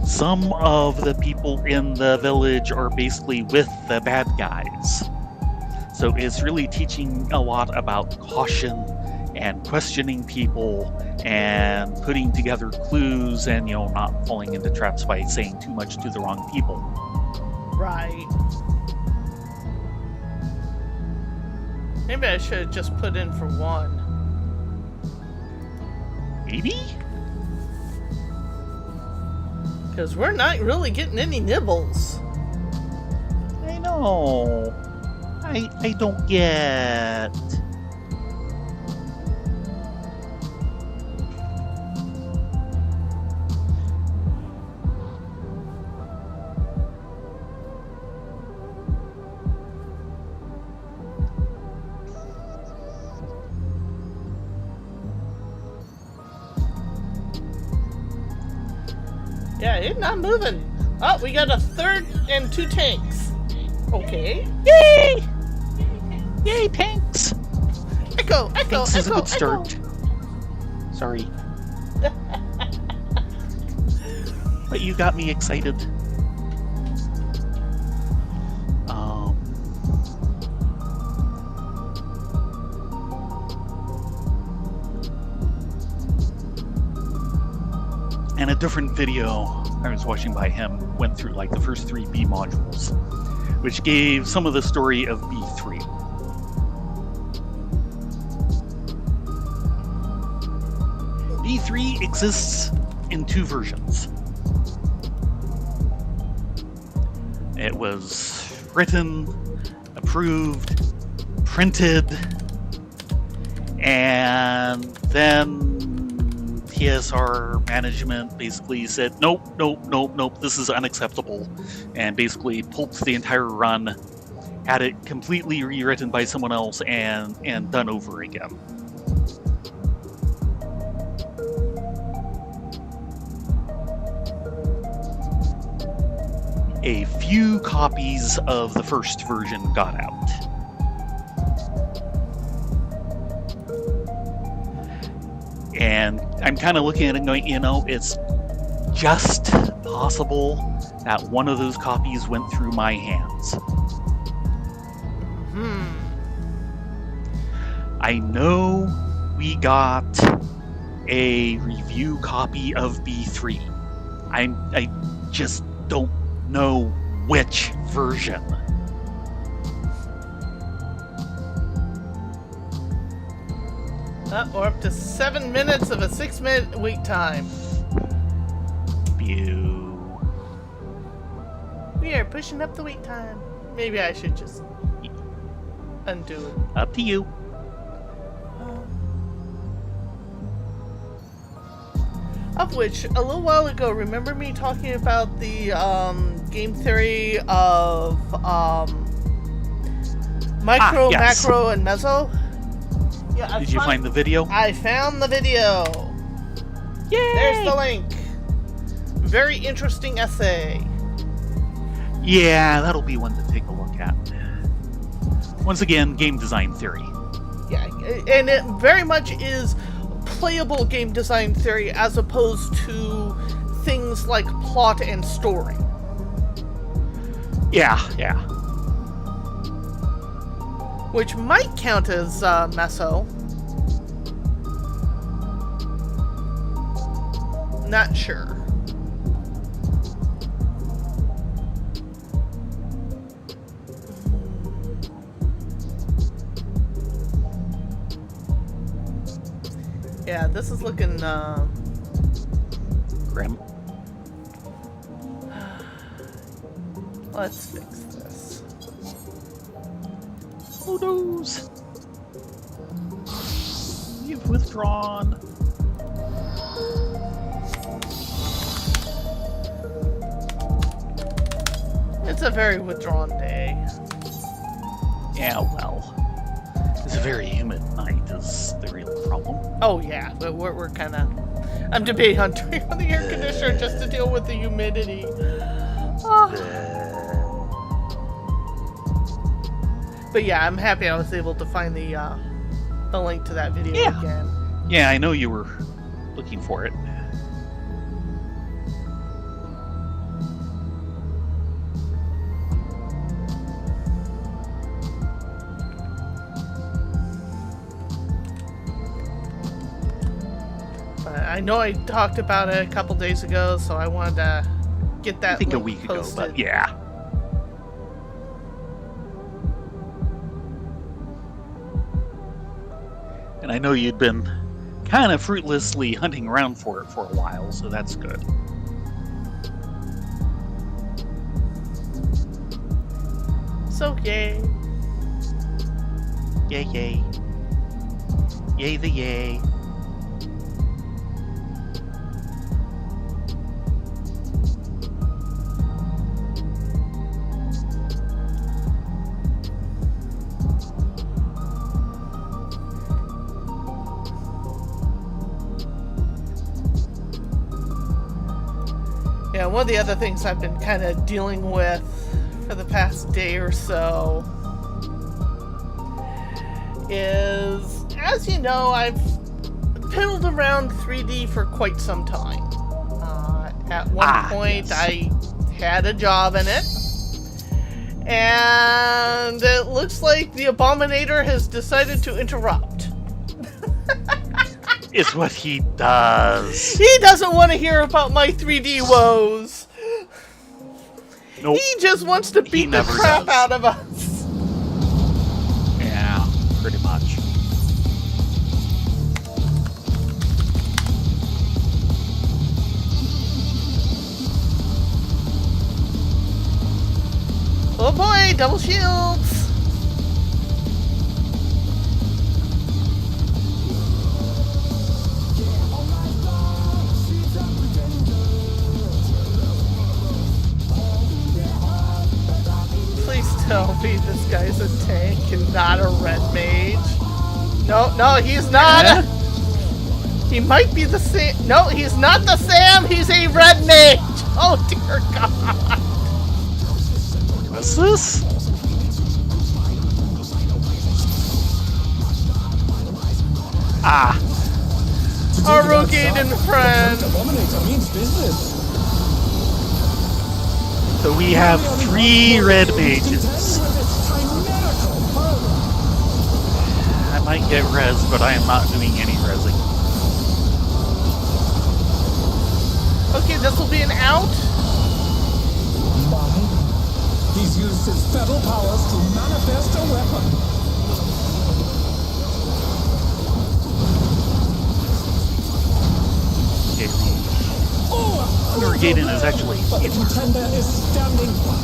some of the people in the village are basically with the bad guys. So it's really teaching a lot about caution and questioning people and putting together clues and, you know, not falling into traps by saying too much to the wrong people. Right. Maybe I should have just put in for 1. Maybe? Because we're not really getting any nibbles. I know. I don't get... Yeah, it's not moving. Oh, we got a 3rd and 2 tanks. Okay. Yay! Yay, tanks! Echo, echo, Tanks is a echo, good start. Sorry. But you got me excited. And a different video I was watching by him went through like the first 3 B modules, which gave some of the story of B3. B3 exists in 2 versions. It was written, approved, printed, and then TSR management basically said, nope, this is unacceptable, and basically pulped the entire run, had it completely rewritten by someone else, and done over again. A few copies of the first version got out. And I'm kind of looking at it and going, you know, it's just possible that one of those copies went through my hands. I know we got a review copy of B3. I just don't know which version. We're up to 7 minutes of a 6-minute wait time. Pew. We are pushing up the wait time. Maybe I should just... Undo it. Up to you. Of which, a little while ago, remember me talking about the game theory of micro, yes. macro, and meso? Yeah, Did you find the video? I found the video. Yay! There's the link. Very interesting essay. Yeah, that'll be one to take a look at. Once again, game design theory. Yeah, and it very much is playable game design theory as opposed to things like plot and story. Yeah. Which might count as meso. Not sure. Yeah, this is looking Grim. let's fix this. Oh noes. You've withdrawn. It's a very withdrawn day. Yeah, well. It's a very humid night is the real problem. Oh yeah, but we're kind of. I'm debating on turning on the air conditioner just to deal with the humidity. Oh. But yeah, I'm happy I was able to find the link to that video again. Yeah, I know you were looking for it. I know I talked about it a couple days ago, so I wanted to get that I think a link week posted. ago, but yeah. And I know you'd been kind of fruitlessly hunting around for it for a while, so that's good. So yay. Yay, yay. Yay the yay. Yeah, one of the other things I've been kind of dealing with for the past day or so is, as you know, I've piddled around 3D for quite some time. At one point, yes. I had a job in it, and it looks like the Abominator has decided to interrupt. It's what he does. He doesn't want to hear about my 3D woes. Nope. He just wants to beat the never crap does. out of us. Yeah, pretty much. Oh boy, double shields! Please tell me this guy's a tank and not a red mage. No, he's not. Yeah? He might be the same. No, he's not the Sam. He's a red mage. Oh dear God. What's this? Our Rogaden friend. Abominator means business. So we have 3 red mages. I might get res, but I am not doing any resing. Okay, this will be an out. He's used his feral powers to manifest a weapon. Okay. Gaiden is actually But the contender is standing by.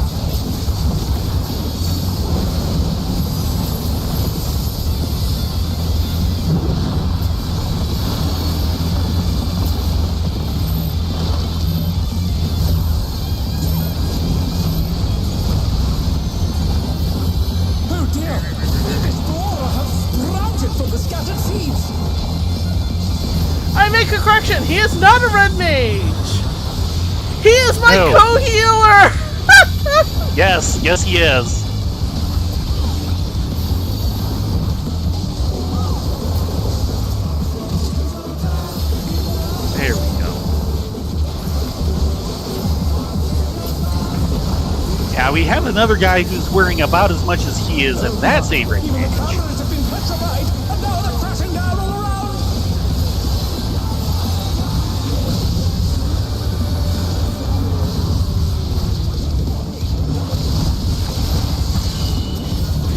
is not a red mage. He is my No. co-healer. Yes, he is. There we go. Yeah, we have another guy who's wearing about as much as he is, and that's a red Even the mage. cameras have been petrified, and now they're crashing down all around.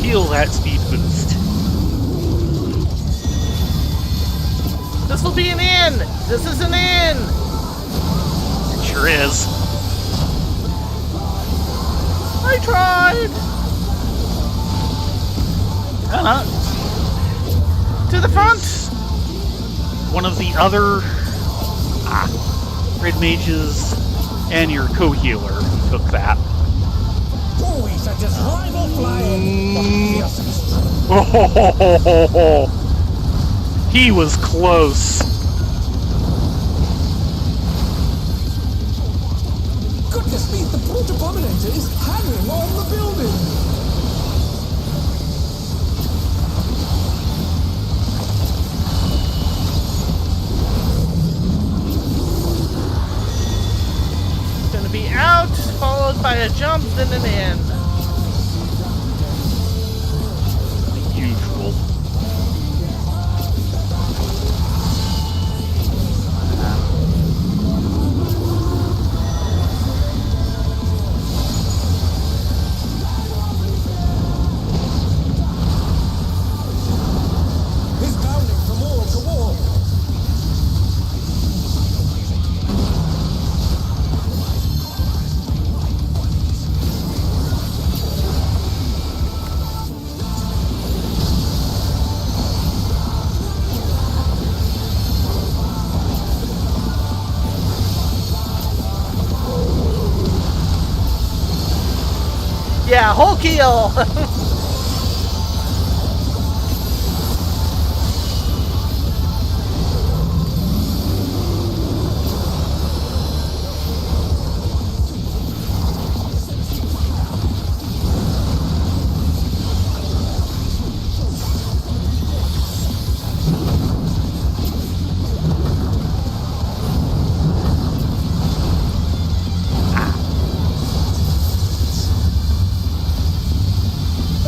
Feel that speed boost. This will be an inn. This is an inn. It sure is. I tried. To the front. One of the other red mages and your co-healer who took that. Boy, such a rival flying. Oh, he was close. Goodness me, the brute abominator is hanging on the building. Gonna be out, followed by a jump, then an in. The usual. He's bounding from wall to wall. Yeah, whole keel.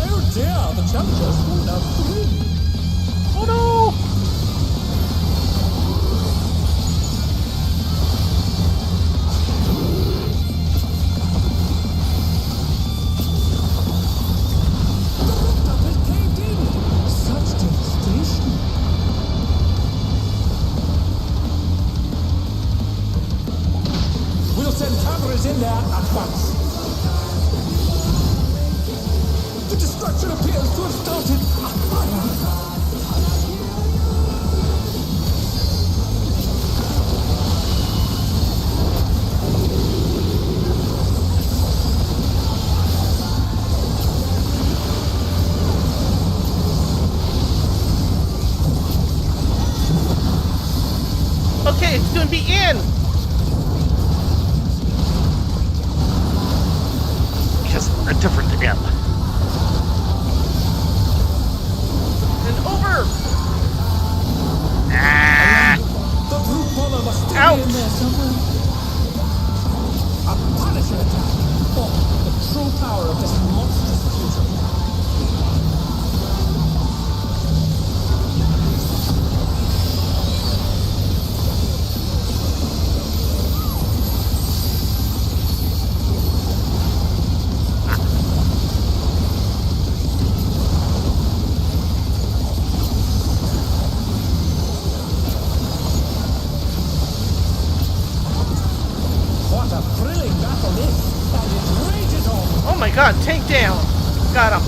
Oh dear, the challenger's fallen out of the ring. Oh no. The rooftop has caved in. Such devastation. We'll send cameras in there at once. The destruction appears to have started a fire. Okay, it's gonna be in. Just a different end. And over. The brute follower must still Ouch. be in there somewhere. A Punisher attack. Oh, the true power of this monstrous creature. What a thrilling battle this, and it rages on. Oh my god, tank down. Got him.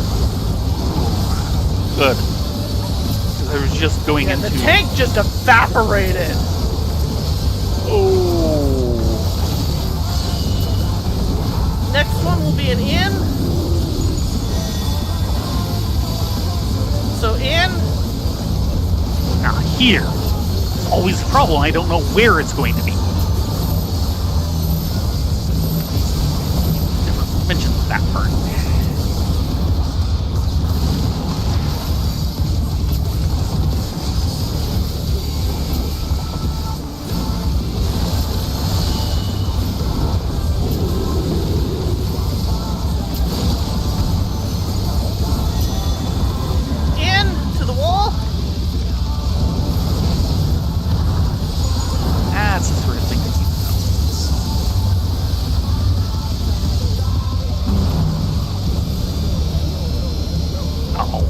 Good. 'Cause I was just going And the into. tank just evaporated. Oh. Next one will be an in. So in. Now here. always the problem. I don't know where it's going to be. Never mentioned that part. That's the sort of thing that oh.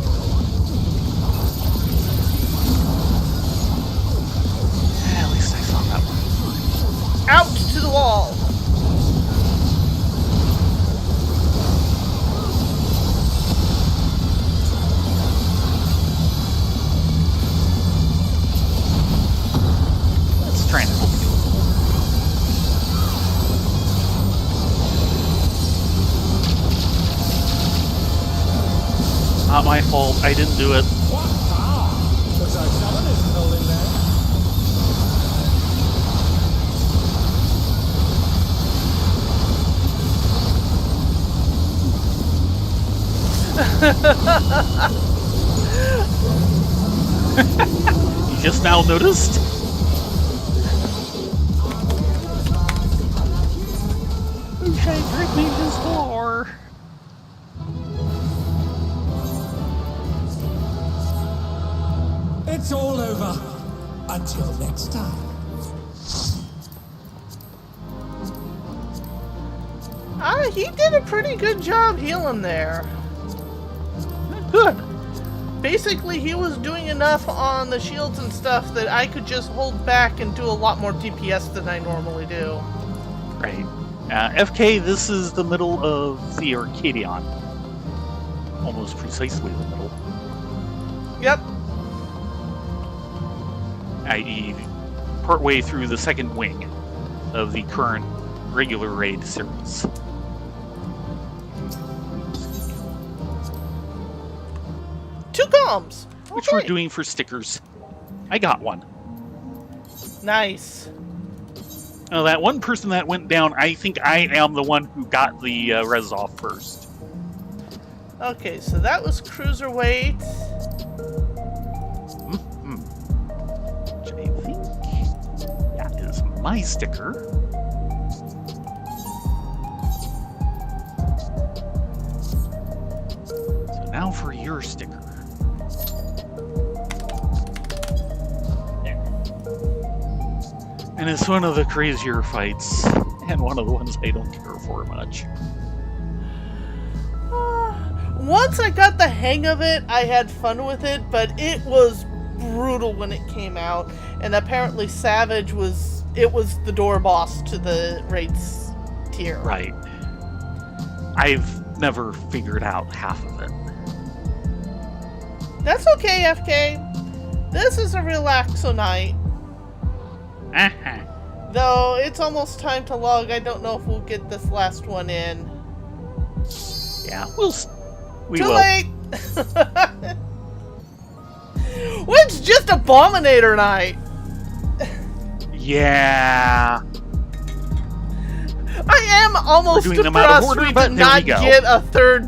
At least I saw that one. Out to the wall. Let's try and help you. Not my fault. I didn't do it. What power? Looks like someone isn't holding back. You just now noticed? Who tried breaking his door? It's all over. Until next time. He did a pretty good job healing there. Good. Basically, he was doing enough on the shields and stuff that I could just hold back and do a lot more DPS than I normally do. Right. FK, this is the middle of the Arcadion. Almost precisely the middle. Yep. I.e., partway through the second wing of the current regular raid series. Two comms. Which Okay. we're doing for stickers. I got one. Nice. Now, that one person that went down, I think I am the one who got the res off first. Okay, so that was cruiserweight. Which I think that is my sticker. So now for your sticker. And it's one of the crazier fights, and one of the ones I don't care for much. Once I got the hang of it, I had fun with it, but it was brutal when it came out. And apparently Savage was the door boss to the raids tier. Right. I've never figured out half of it. That's okay, FK. This is a relaxo night. Uh-huh. Though it's almost time to log. I don't know if we'll get this last one in. Yeah, we Too will. late! Well, it's just Abominator night! Yeah. I am almost We're doing them out of depressed order, we but did there we not go. get a third,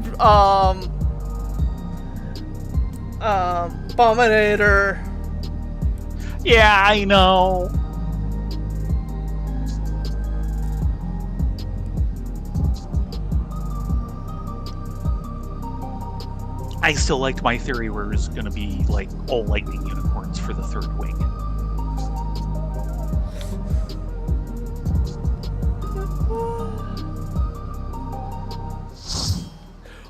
Abominator. Yeah, I know. I still liked my theory where it's going to be like all lightning unicorns for the third wing.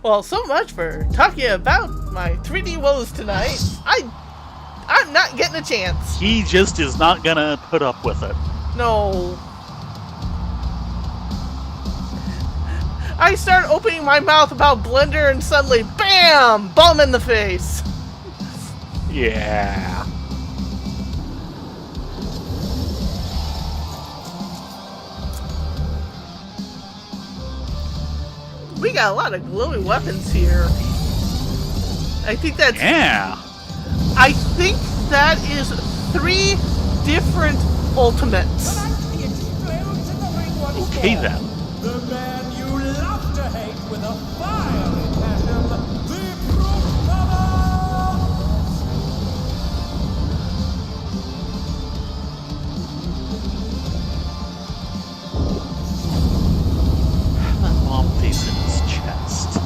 Well, so much for talking about my 3D woes tonight. I'm not getting a chance. He just is not going to put up with it. No. I start opening my mouth about Blender and suddenly, BAM! Bum in the face. Yeah. We got a lot of glowy weapons here. I think that's... Yeah. I think that is 3 different ultimates. He explodes in the ring once Okay more. then. The man you love to hate with a fiery passion, the Propeller! That bomb face in his chest.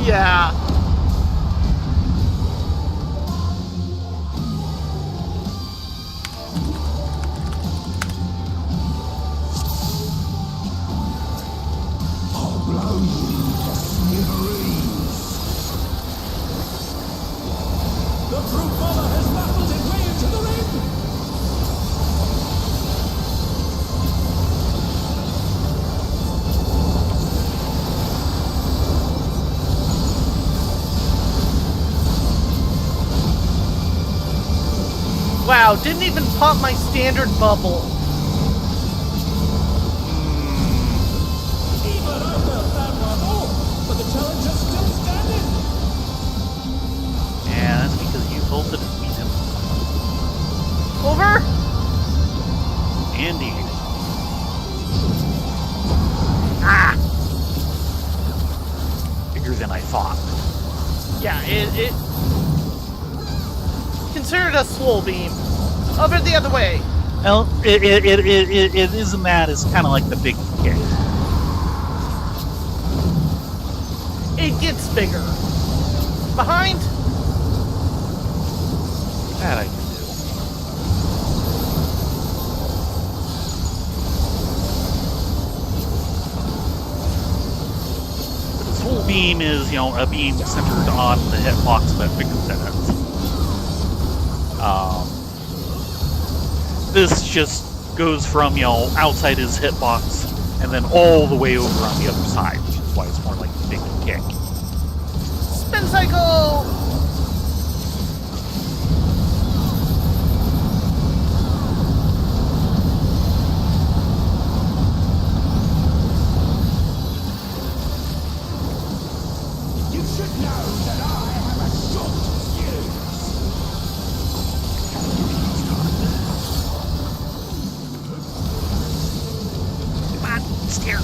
Yeah. I'll blow you to smithereens. The Propeller has muffled its way into the ring. Wow, didn't even pop my standard bubble. Even I felt that one. Oh, but the challenger's still standing. And that's because you bolted and beat him. Over? Indeed. Ah! Bigger than I thought. Yeah, it consider it a swole beam. Over the other way. Well, it isn't that. It's kind of like the big kick. It gets bigger. Behind? That I can do. But this whole beam is, a beam centered on the hitbox that becomes in it. This just goes from, outside his hitbox and then all the way over on the other side, which is why it's more like a big kick. Spin cycle! You should know that I have a short fuse. Come on, steer.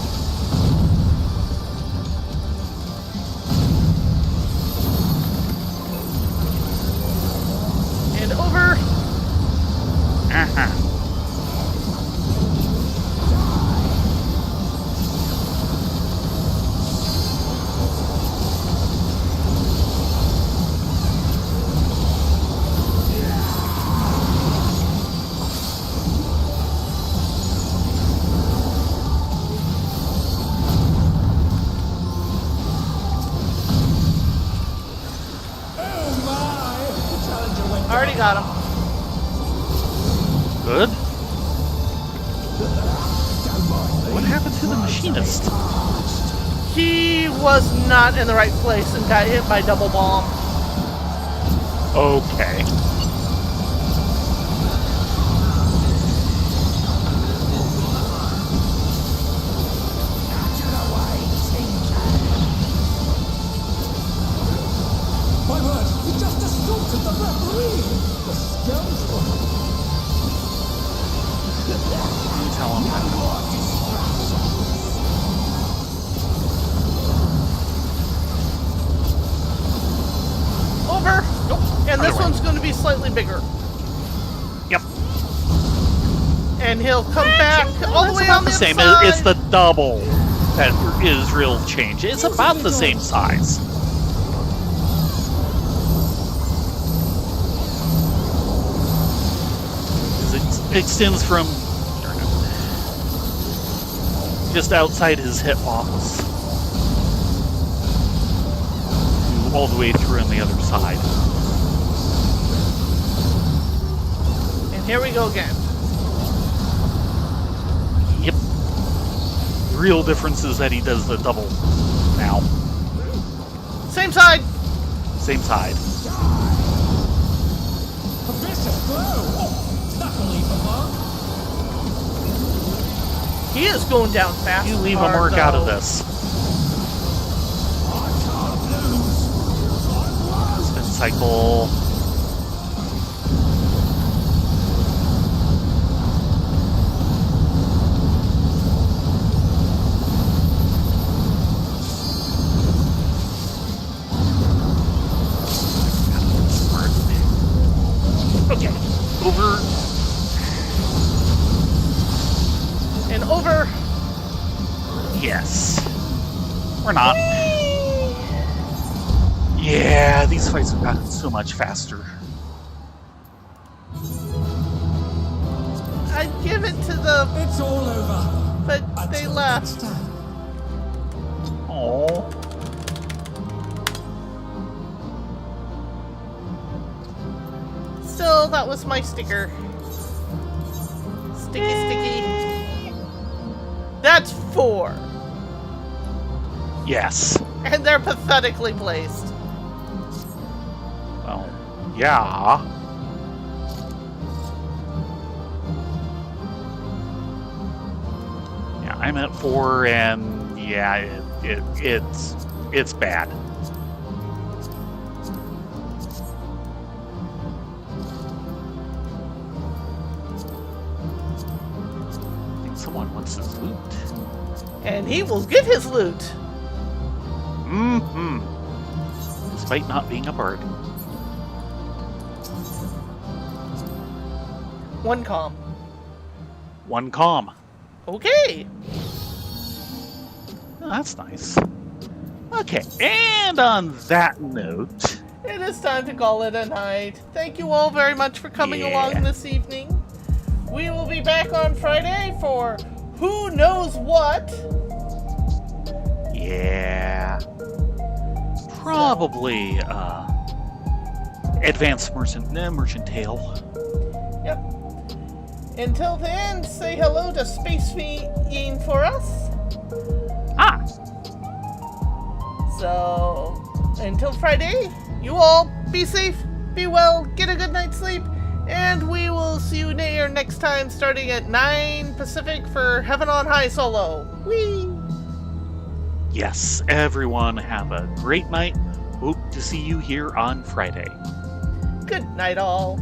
And over. Uh-huh. Oh my! The challenger went Already got him. Good. What happened to the machinist? He was not in the right place and got hit by double bomb. Okay. My word, he just assaulted the referee! The scoundrel! You tell him that. Over. Nope. And this Other way. one's going to be slightly bigger. Yep. And he'll come back all the It's way about on the the same. other side. It's the double that is real change. It's about the same size. 'Cause it extends from just outside his hitbox to all the way through on the other side. And here we go again. Yep. The real difference is that he does the double now. Same side. Same side. A vicious blow! Oh, that'll leave a mark. He is going down fast. You leave a hard, mark out of though. this. Spin cycle. Or not. Yeah, these fights have gotten so much faster. I'd give it to them, It's all over. but they Until left. next time. Oh. Still, that was my sticker. Sticky. That's 4. Yes. And they're pathetically placed. Well, yeah. Yeah, I'm at 4, and yeah, it's bad. I think someone wants his loot. And he will get his loot. Mm-hmm. Despite not being a bard. 1 comm. 1 comm. Okay. Oh, that's nice. Okay, and on that note, It is time to call it a night. Thank you all very much for coming Yeah. along this evening. We will be back on Friday for who knows what. yeah, probably advanced merchant tale. Yep. Until then, say hello to Space Fiend for us. Ah, So, until Friday, you all be safe, be well, get a good night's sleep, and we will see you next time starting at 9 Pacific for Heaven on High Solo. Whee! yes, everyone have a great night. Hope to see you here on Friday. Good night, all.